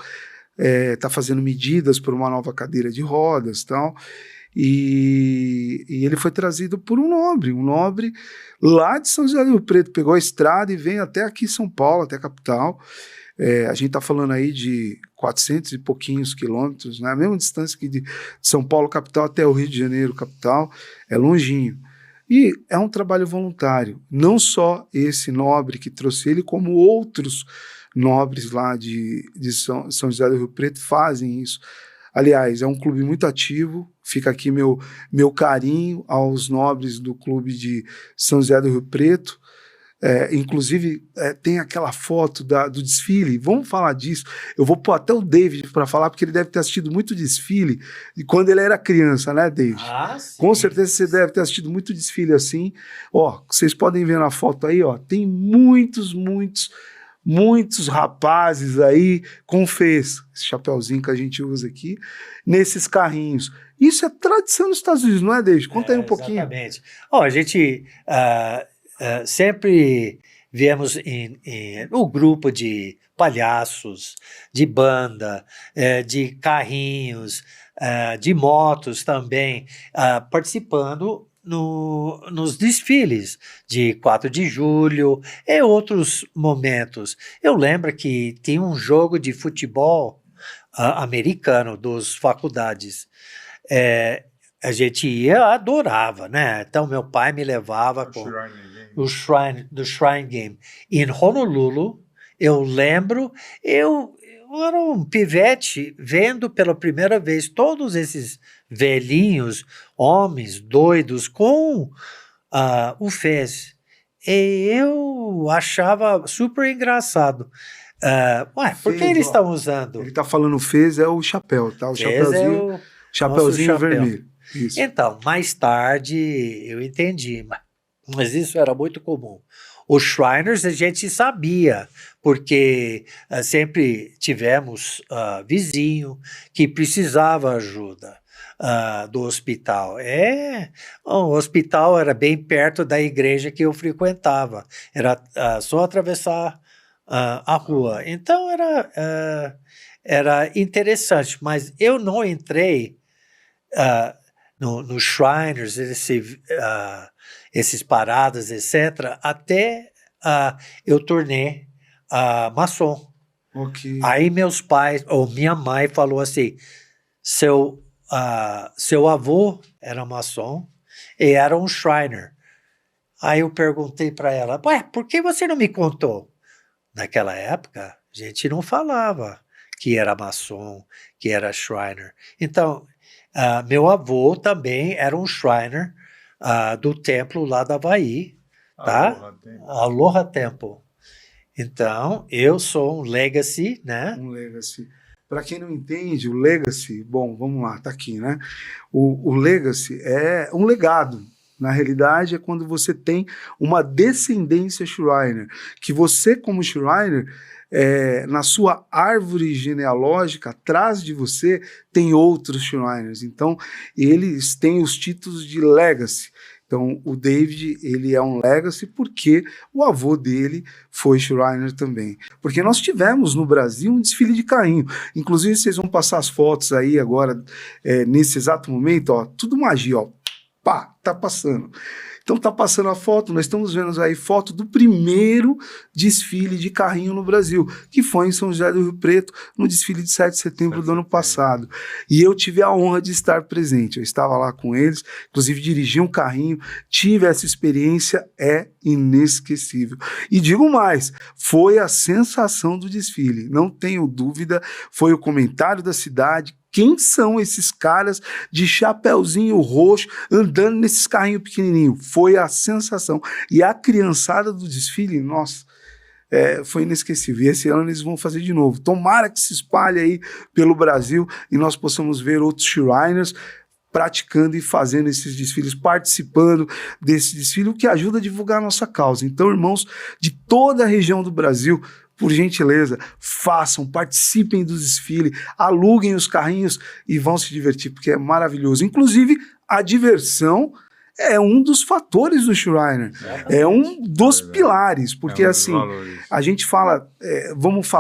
está fazendo medidas por uma nova cadeira de rodas e tal, e ele foi trazido por um nobre lá de São José do Rio Preto, pegou a estrada e veio até aqui em São Paulo, até a capital. A gente está falando aí de 400 e pouquinhos quilômetros, né? A mesma distância que de São Paulo capital até o Rio de Janeiro capital, é longinho. E é um trabalho voluntário, não só esse nobre que trouxe ele, como outros nobres lá de São José do Rio Preto fazem isso. Aliás, é um clube muito ativo, fica aqui meu carinho aos nobres do clube de São José do Rio Preto. Inclusive, tem aquela foto do desfile, vamos falar disso. Eu vou pôr até o David para falar, porque ele deve ter assistido muito desfile de quando ele era criança, né, David? Sim. Com certeza você deve ter assistido muito desfile assim. Ó, vocês podem ver na foto aí, ó, tem muitos rapazes aí com fez, esse chapeuzinho que a gente usa aqui, nesses carrinhos. Isso é tradição nos Estados Unidos, não é, David? Conta aí um pouquinho. Exatamente. A gente sempre viemos no grupo de palhaços, de banda, de carrinhos, de motos também, participando nos desfiles de 4 de julho e outros momentos. Eu lembro que tinha um jogo de futebol americano dos faculdades. A gente adorava, né? Então meu pai me levava com o Shrine Game. Em Honolulu, eu lembro, eu era um pivete vendo pela primeira vez todos esses velhinhos, homens doidos com o fez. E eu achava super engraçado. Por que eles estão usando? Ele está falando fez é o chapéu, tá? O chapéuzinho, chapéuzinho vermelho. Isso. Então, mais tarde eu entendi, mas isso era muito comum. Os Shriners a gente sabia, porque sempre tivemos vizinho que precisava ajuda. do hospital. O hospital era bem perto da igreja que eu frequentava. Era só atravessar a rua. Então era interessante, mas eu não entrei no Shriners, esses paradas, etc., até eu tornei maçom. Ok. Aí meus pais, ou minha mãe falou assim, seu avô era maçom e era um Shriner. Aí eu perguntei para ela, ué, por que você não me contou? Naquela época, a gente não falava que era maçom, que era Shriner. Então, meu avô também era um Shriner do templo lá da Havaí, tá? Aloha Temple. Então, eu sou um legacy, né? Um legacy. Para quem não entende, o legacy, bom, vamos lá, tá aqui, né? O legacy é um legado. Na realidade, é quando você tem uma descendência Shriner, que você, como Shriner, na sua árvore genealógica, atrás de você, tem outros Shriners. Então, eles têm os títulos de legacy. Então, o David, ele é um legacy porque o avô dele foi Shriner também. Porque nós tivemos no Brasil um desfile de carrinho. Inclusive, vocês vão passar as fotos aí agora, nesse exato momento, ó, tudo magia, ó. Pá, tá passando. Então tá passando a foto, nós estamos vendo aí foto do primeiro desfile de carrinho no Brasil, que foi em São José do Rio Preto, no desfile de 7 de setembro do ano passado. E eu tive a honra de estar presente, eu estava lá com eles, inclusive dirigi um carrinho, tive essa experiência, é inesquecível. E digo mais, foi a sensação do desfile, não tenho dúvida, foi o comentário da cidade. Quem são esses caras de chapeuzinho roxo andando nesses carrinhos pequenininhos? Foi a sensação. E a criançada do desfile, nossa, foi inesquecível. E esse ano eles vão fazer de novo. Tomara que se espalhe aí pelo Brasil e nós possamos ver outros Shriners praticando e fazendo esses desfiles, participando desse desfile, o que ajuda a divulgar a nossa causa. Então, irmãos de toda a região do Brasil, por gentileza, façam, participem do desfile, aluguem os carrinhos e vão se divertir, porque é maravilhoso. Inclusive, a diversão é um dos fatores do Shriner, é um dos pilares, porque assim, a gente fala,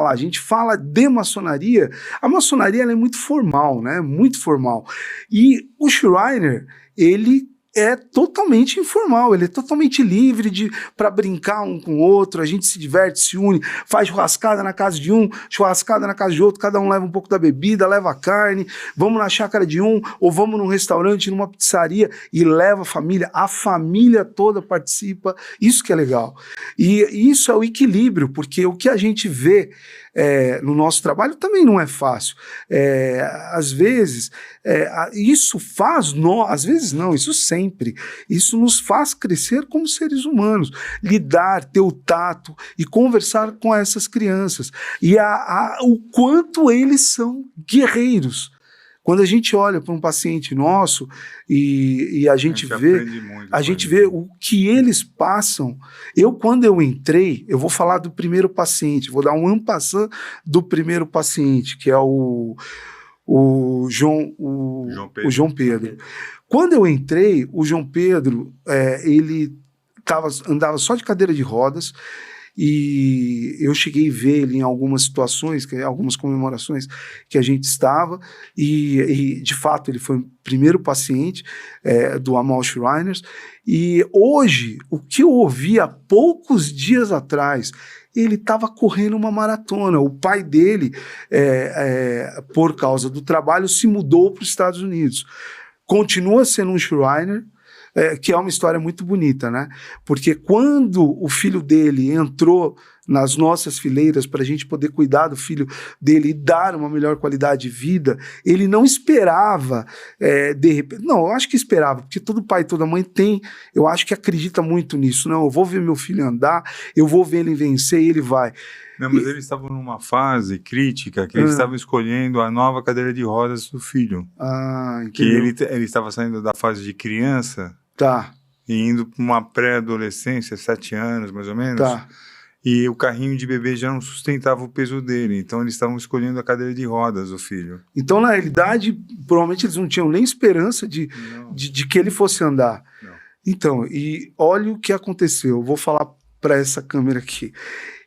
a gente fala de maçonaria, a maçonaria ela é muito formal, né? Muito formal. E o Shriner, ele é totalmente informal, ele é totalmente livre para brincar um com o outro, a gente se diverte, se une, faz churrascada na casa de um, churrascada na casa de outro, cada um leva um pouco da bebida, leva a carne, vamos na chácara de um, ou vamos num restaurante, numa pizzaria e leva a família toda participa, isso que é legal. E isso é o equilíbrio, porque o que a gente vê no nosso trabalho também não é fácil. Às vezes, isso faz nós, às vezes não, isso sempre, isso nos faz crescer como seres humanos, lidar, ter o tato e conversar com essas crianças. E o quanto eles são guerreiros. Quando a gente olha para um paciente nosso e a gente vê, a gente vê o que eles passam. Quando eu entrei, eu vou falar do primeiro paciente, vou dar um en passant do primeiro paciente, que é o João Pedro. Quando eu entrei, o João Pedro, ele andava só de cadeira de rodas, e eu cheguei a ver ele em algumas situações, algumas comemorações que a gente estava, e de fato ele foi o primeiro paciente do Amal Shriners, e hoje, o que eu ouvi há poucos dias atrás, ele estava correndo uma maratona, o pai dele, por causa do trabalho, se mudou para os Estados Unidos, continua sendo um Shriner, que é uma história muito bonita, né? Porque quando o filho dele entrou nas nossas fileiras para a gente poder cuidar do filho dele e dar uma melhor qualidade de vida, ele não esperava, de repente... Não, eu acho que esperava, porque todo pai e toda mãe eu acho que acredita muito nisso. Não, eu vou ver meu filho andar, eu vou ver ele vencer e ele vai. Não, mas eles estavam numa fase crítica que eles estavam escolhendo a nova cadeira de rodas do filho. Que ele estava saindo da fase de criança e indo para uma pré-adolescência, 7 anos mais ou menos. e o carrinho de bebê já não sustentava o peso dele, então eles estavam escolhendo a cadeira de rodas, o filho. Então, na realidade, provavelmente eles não tinham nem esperança de que ele fosse andar. Não. Então, e olha o que aconteceu. Eu vou falar para essa câmera aqui.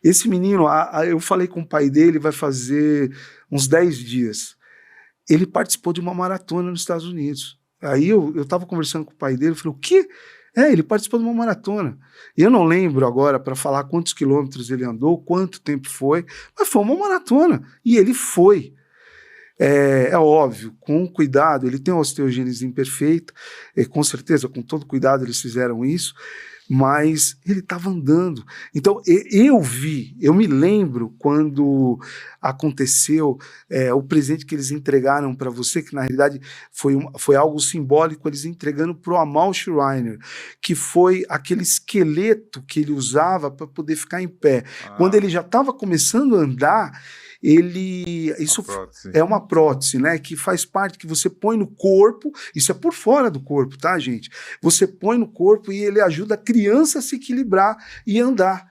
Esse menino, eu falei com o pai dele, vai fazer uns 10 dias. Ele participou de uma maratona nos Estados Unidos. Aí eu estava conversando com o pai dele, eu falei, o quê? Ele participou de uma maratona. E eu não lembro agora para falar quantos quilômetros ele andou, quanto tempo foi, mas foi uma maratona. E ele foi. É óbvio, com cuidado, ele tem uma osteogênese imperfeita, com certeza, com todo cuidado eles fizeram isso, mas ele estava andando. Então, eu me lembro quando aconteceu o presente que eles entregaram para você, que na realidade foi algo simbólico, eles entregando para o Amal Schreiner, que foi aquele esqueleto que ele usava para poder ficar em pé. Quando ele já estava começando a andar, isso é uma prótese, né, que faz parte, que você põe no corpo, isso é por fora do corpo, tá, gente? Você põe no corpo e ele ajuda a criança a se equilibrar e andar.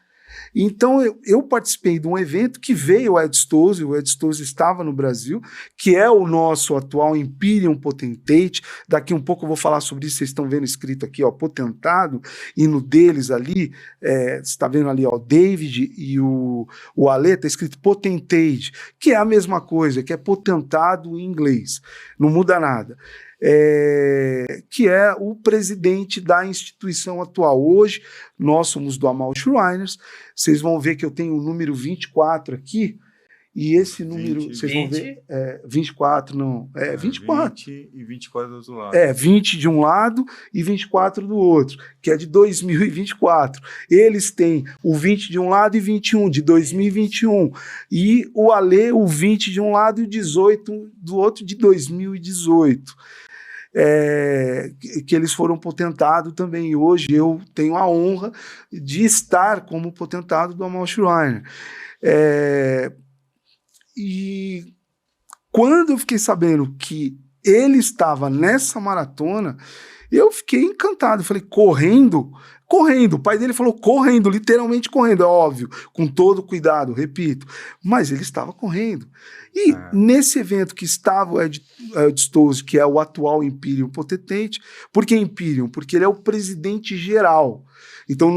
Então, eu participei de um evento que veio o Ed Stolze estava no Brasil, que é o nosso atual Imperium Potentate. Daqui um pouco eu vou falar sobre isso, vocês estão vendo escrito aqui, ó, Potentado, e no deles ali, você está vendo ali, ó, o David e o Ale, está escrito Potentate, que é a mesma coisa, que é potentado em inglês, não muda nada. Que é o presidente da instituição atual. Hoje, nós somos do Amal Shriners. Vocês vão ver que eu tenho o número 24 aqui, e esse número, vocês vão ver, 24, não, 24. 20 e 24 do outro lado. 20 de um lado e 24 do outro, que é de 2024. Eles têm o 20 de um lado e 21 de 2021. E o Ale, o 20 de um lado e o 18 do outro de 2018. Que eles foram potentados também. E hoje eu tenho a honra de estar como potentado do Amal Schreiner. E quando eu fiquei sabendo que ele estava nessa maratona, eu fiquei encantado. Eu falei, correndo. O pai dele falou correndo, literalmente correndo, é óbvio, com todo cuidado, repito, mas ele estava correndo. E nesse evento que estava o Ed Stolze, que é o atual Imperium Potentate, por que Imperium? Porque ele é o presidente geral. Então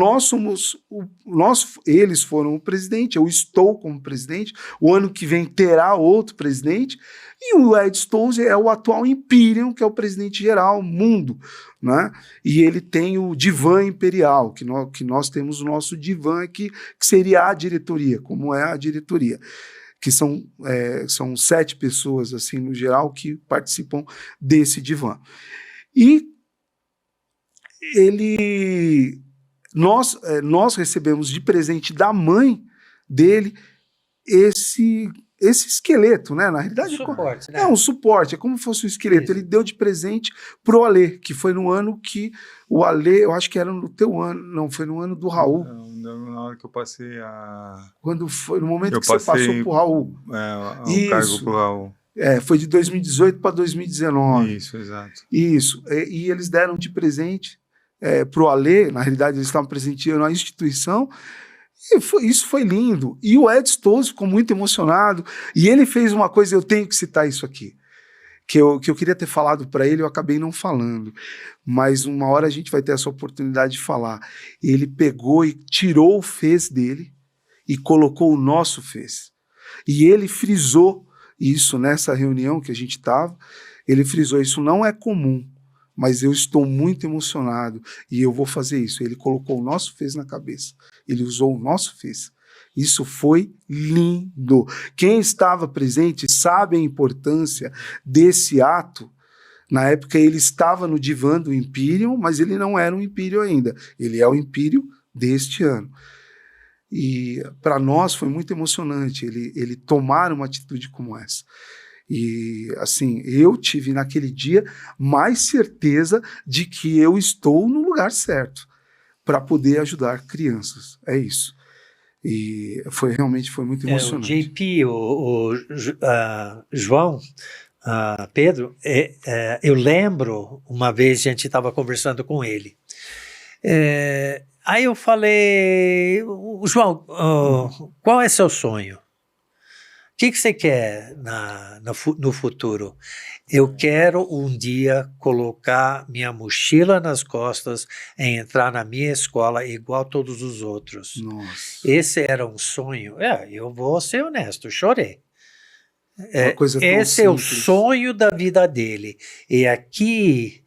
eles foram o presidente, eu estou como presidente, o ano que vem terá outro presidente, e o Ed Stolze é o atual Imperium, que é o presidente geral, mundo, né? E ele tem o divã imperial, que nós temos o nosso divã aqui, que seria a diretoria, como é a diretoria, que são 7 pessoas, assim, no geral, que participam desse divã. E nós recebemos de presente da mãe dele esse esqueleto, né? Na realidade, suporte, né? É um suporte, é como se fosse um esqueleto. Isso. Ele deu de presente pro Ale, que foi no ano que o Ale, eu acho que era no teu ano, não, foi no ano do Raul. Não, na hora que eu passei Quando foi, no momento que você passou pro Raul. O cargo pro Raul. Foi de 2018 para 2019. Isso, exato. Isso, e eles deram de presente pro Ale, na realidade eles estavam presenteando a instituição. Isso foi lindo. E o Ed Stolze ficou muito emocionado. E ele fez uma coisa, eu tenho que citar isso aqui, que eu queria ter falado para ele, eu acabei não falando. Mas uma hora a gente vai ter essa oportunidade de falar. Ele pegou e tirou o fez dele e colocou o nosso fez. E ele frisou isso nessa reunião que a gente estava. Ele frisou, isso não é comum, mas eu estou muito emocionado e eu vou fazer isso. Ele colocou o nosso fez na cabeça. Ele usou o nosso fez. Isso foi lindo. Quem estava presente sabe a importância desse ato. Na época ele estava no divã do Imperium, mas ele não era um Imperium ainda. Ele é o Imperium deste ano. E para nós foi muito emocionante ele tomar uma atitude como essa. E, assim, eu tive naquele dia mais certeza de que eu estou no lugar certo para poder ajudar crianças. É isso. E realmente foi muito emocionante. O JP, João, Pedro, eu lembro uma vez a gente estava conversando com ele. Aí eu falei, João, qual é seu sonho? O que você quer no futuro? Eu quero um dia colocar minha mochila nas costas e entrar na minha escola igual todos os outros. Nossa. Esse era um sonho. Eu vou ser honesto, chorei. Uma coisa tão Esse é o simples. sonho da vida dele. E aqui,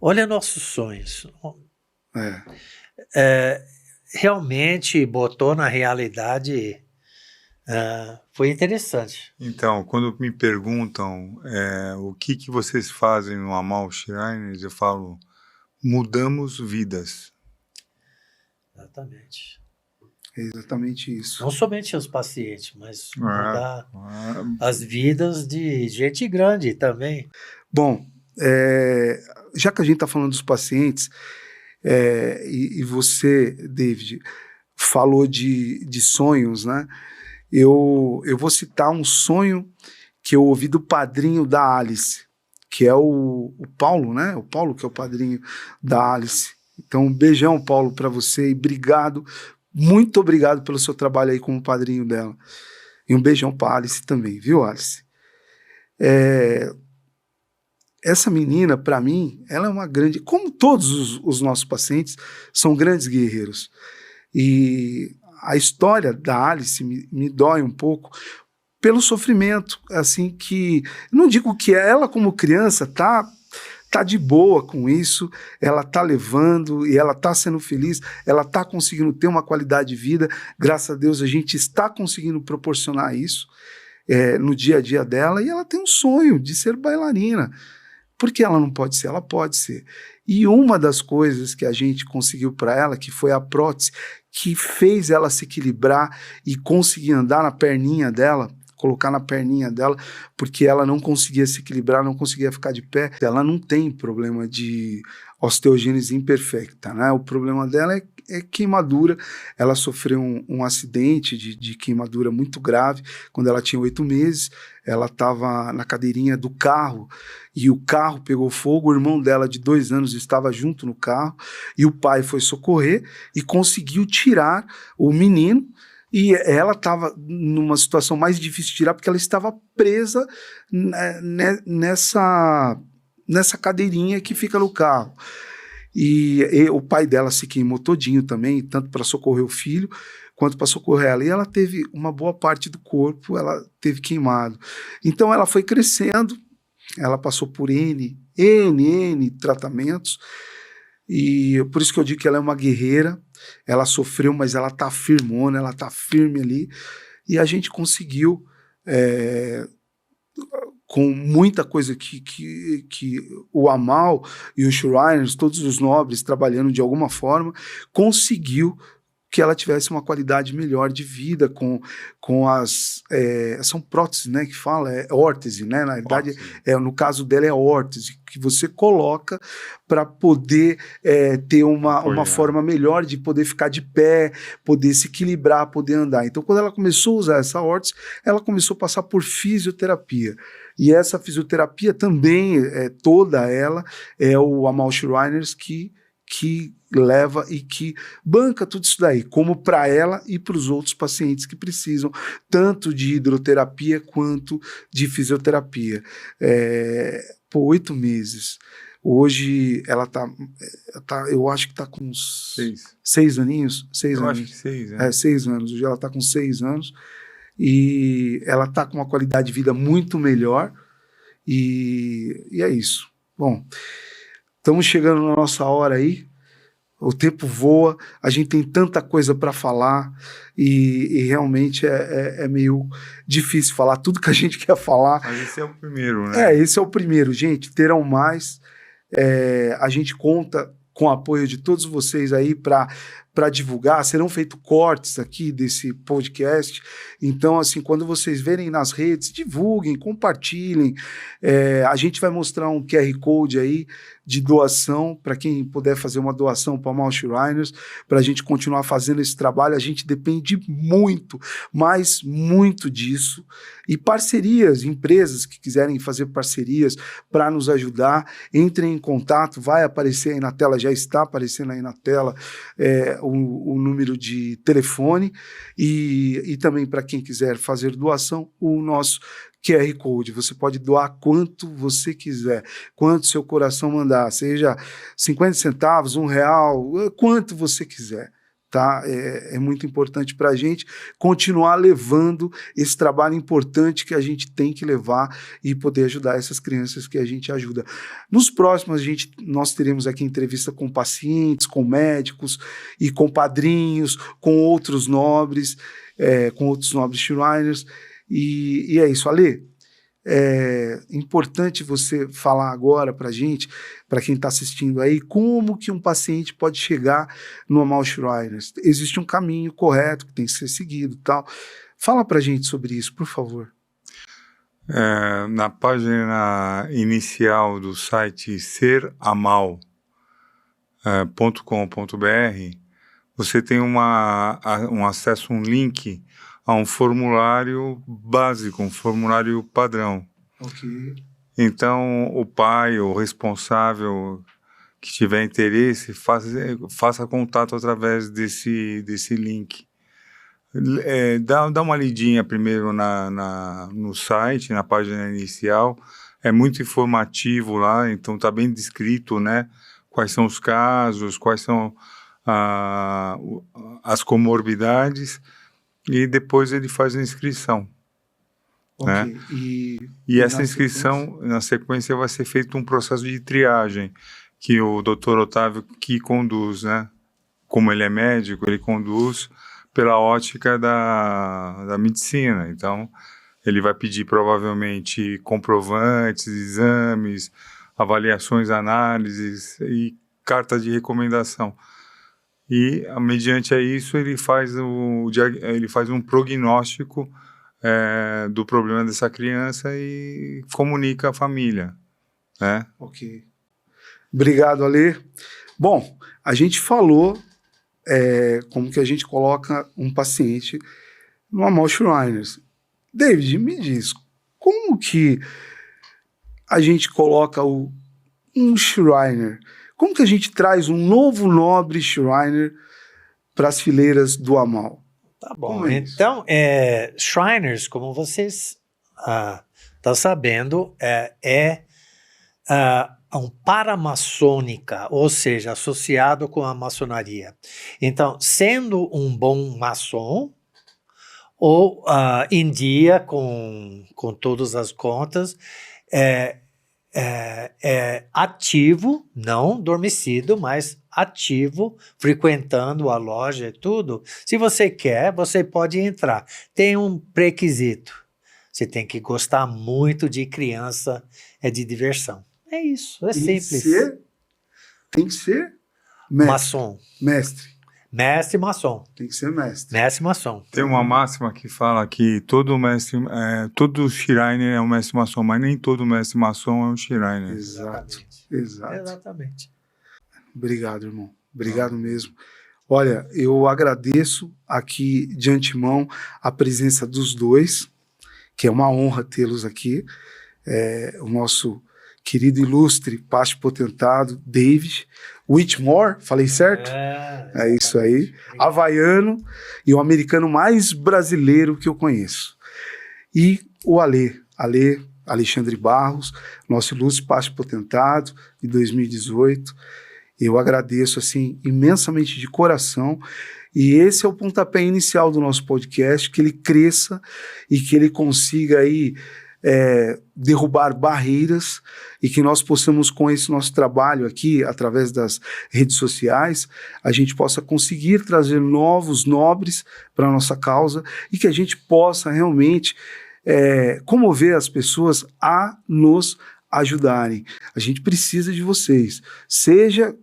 olha nossos sonhos. Realmente botou na realidade. Foi interessante. Então, quando me perguntam o que vocês fazem no Amal Shriners, eu falo, mudamos vidas. Exatamente. É exatamente isso. Não somente os pacientes, mas mudar as vidas de gente grande também. Bom, já que a gente está falando dos pacientes, e você, David, falou de sonhos, né? Eu vou citar um sonho que eu ouvi do padrinho da Alice, que é o Paulo, né? O Paulo que é o padrinho da Alice. Então, um beijão, Paulo, para você e obrigado, muito obrigado pelo seu trabalho aí como padrinho dela. E um beijão para Alice também, viu, Alice? Essa menina, para mim, ela é uma grande... Como todos os nossos pacientes, são grandes guerreiros. E a história da Alice me dói um pouco pelo sofrimento, assim, que... Não digo que ela, como criança, tá de boa com isso, ela tá levando e ela tá sendo feliz, ela tá conseguindo ter uma qualidade de vida, graças a Deus a gente está conseguindo proporcionar isso no dia a dia dela, e ela tem um sonho de ser bailarina. Por que ela não pode ser? Ela pode ser. E uma das coisas que a gente conseguiu para ela, que foi a prótese, que fez ela se equilibrar e conseguir andar na perninha dela, colocar na perninha dela, porque ela não conseguia se equilibrar, não conseguia ficar de pé. Ela não tem problema de osteogênese imperfecta, né? O problema dela é queimadura. Ela sofreu um acidente de queimadura muito grave quando ela tinha 8 meses. Ela estava na cadeirinha do carro e o carro pegou fogo. O irmão dela, de 2 anos, estava junto no carro e o pai foi socorrer e conseguiu tirar o menino. E ela estava numa situação mais difícil de tirar porque ela estava presa nessa cadeirinha que fica no carro. E o pai dela se queimou todinho também, tanto para socorrer o filho quanto para socorrer ela. E ela teve uma boa parte do corpo, ela teve queimado. Então ela foi crescendo, ela passou por N tratamentos. E por isso que eu digo que ela é uma guerreira. Ela sofreu, mas ela tá firmona, ela tá firme ali, e a gente conseguiu com muita coisa que o Amal e os Shriners, todos os nobres trabalhando de alguma forma, conseguiu que ela tivesse uma qualidade melhor de vida com as... são próteses, né, que fala, órtese, né, na verdade, no caso dela é órtese, que você coloca para poder ter uma forma melhor de poder ficar de pé, poder se equilibrar, poder andar. Então, quando ela começou a usar essa órtese, ela começou a passar por fisioterapia. E essa fisioterapia também, toda ela, é o Amal Shriners que leva e que banca tudo isso daí, como para ela e para os outros pacientes que precisam tanto de hidroterapia quanto de fisioterapia. 8 meses. Hoje ela tá eu acho que tá com uns 6 aninhos. 6 anos. Acho que 6, 6 anos. Hoje ela tá com 6 anos e ela tá com uma qualidade de vida muito melhor e é isso. Bom, estamos chegando na nossa hora aí. O tempo voa, a gente tem tanta coisa para falar e realmente é meio difícil falar tudo que a gente quer falar. Mas esse é o primeiro, né? Esse é o primeiro, gente. Terão mais. A gente conta com o apoio de todos vocês aí para divulgar. Serão feitos cortes aqui desse podcast. Então, assim, quando vocês verem nas redes, divulguem, compartilhem. A gente vai mostrar um QR Code aí de doação, para quem puder fazer uma doação para o Amal Shriners, para a gente continuar fazendo esse trabalho. A gente depende muito, mas muito disso. E parcerias, empresas que quiserem fazer parcerias para nos ajudar, entrem em contato, vai aparecer aí na tela, já está aparecendo aí na tela, o número de telefone e também para quem quiser fazer doação, o nosso QR Code. Você pode doar quanto você quiser, quanto seu coração mandar, seja 50 centavos, R$1, quanto você quiser. Tá? É muito importante para a gente continuar levando esse trabalho importante que a gente tem que levar e poder ajudar essas crianças que a gente ajuda. Nos próximos, nós teremos aqui entrevista com pacientes, com médicos e com padrinhos, com outros nobres Shriners. E é isso, Ale. É importante você falar agora para a gente, para quem está assistindo aí, como que um paciente pode chegar no Amal Shriners. Existe um caminho correto que tem que ser seguido, tal. Fala para a gente sobre isso, por favor. Na página inicial do site seramal.com.br, você tem um acesso, um link a um formulário básico, um formulário padrão. Ok. Então, o pai, o responsável que tiver interesse, faça contato através desse link. Dá uma lidinha primeiro no site, na página inicial. É muito informativo lá, então está bem descrito, né? Quais são os casos, quais são as comorbidades. E depois ele faz a inscrição. Okay. Né? E essa inscrição, na sequência, vai ser feito um processo de triagem, que o Dr. Otávio que conduz, né? Como ele é médico, ele conduz pela ótica da medicina. Então, ele vai pedir provavelmente comprovantes, exames, avaliações, análises e carta de recomendação. E, mediante isso, ele faz um prognóstico do problema dessa criança e comunica à família. Né? Ok. Obrigado, Ale. Bom, a gente falou como que a gente coloca um paciente no Amal Shriners. David, me diz, como que a gente coloca um Shriner? Como que a gente traz um novo nobre Shriner para as fileiras do Amal? Tá bom, então, Shriners, como vocês estão sabendo, um paramaçônica, ou seja, associado com a maçonaria. Então, sendo um bom maçom, ou em dia com todas as contas, ativo, não dormicido, mas ativo, frequentando a loja e tudo. Se você quer, você pode entrar. Tem um pré-requisito. Você tem que gostar muito de criança, de diversão. É isso, simples. Tem que ser maçom. Mestre maçom. Tem que ser mestre. Mestre maçom. Tem uma máxima que fala que todo Shriner é um mestre maçom, mas nem todo mestre maçom é um Shriner. Exatamente. Obrigado, irmão. Obrigado mesmo. Olha, eu agradeço aqui de antemão a presença dos dois, que é uma honra tê-los aqui. O nosso querido ilustre Pasto Potentado, David Whitmore, falei certo? É isso aí. Havaiano e o americano mais brasileiro que eu conheço. E o Alexandre Barros, nosso ilustre Pasto Potentado de 2018. Eu agradeço assim imensamente de coração. E esse é o pontapé inicial do nosso podcast, que ele cresça e que ele consiga aí derrubar barreiras e que nós possamos, com esse nosso trabalho aqui, através das redes sociais, a gente possa conseguir trazer novos nobres para a nossa causa e que a gente possa realmente comover as pessoas a nos ajudarem. A gente precisa de vocês, seja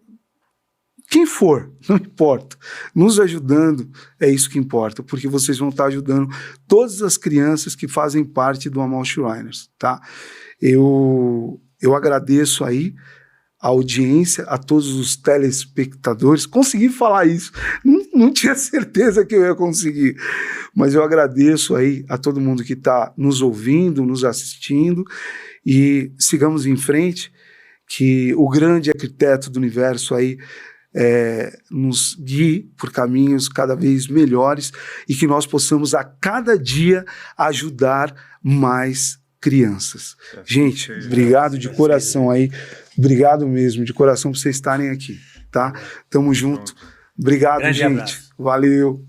quem for, não importa, nos ajudando é isso que importa, porque vocês vão estar ajudando todas as crianças que fazem parte do Amal Shriners, tá? Eu agradeço aí a audiência, a todos os telespectadores. Consegui falar isso, não tinha certeza que eu ia conseguir, mas eu agradeço aí a todo mundo que está nos ouvindo, nos assistindo, e sigamos em frente, que o grande arquiteto do universo aí nos guie por caminhos cada vez melhores e que nós possamos a cada dia ajudar mais crianças. Gente, obrigado de coração aí, obrigado mesmo de coração por vocês estarem aqui, tá? Tamo junto. Obrigado, Grande gente. abraço. Valeu.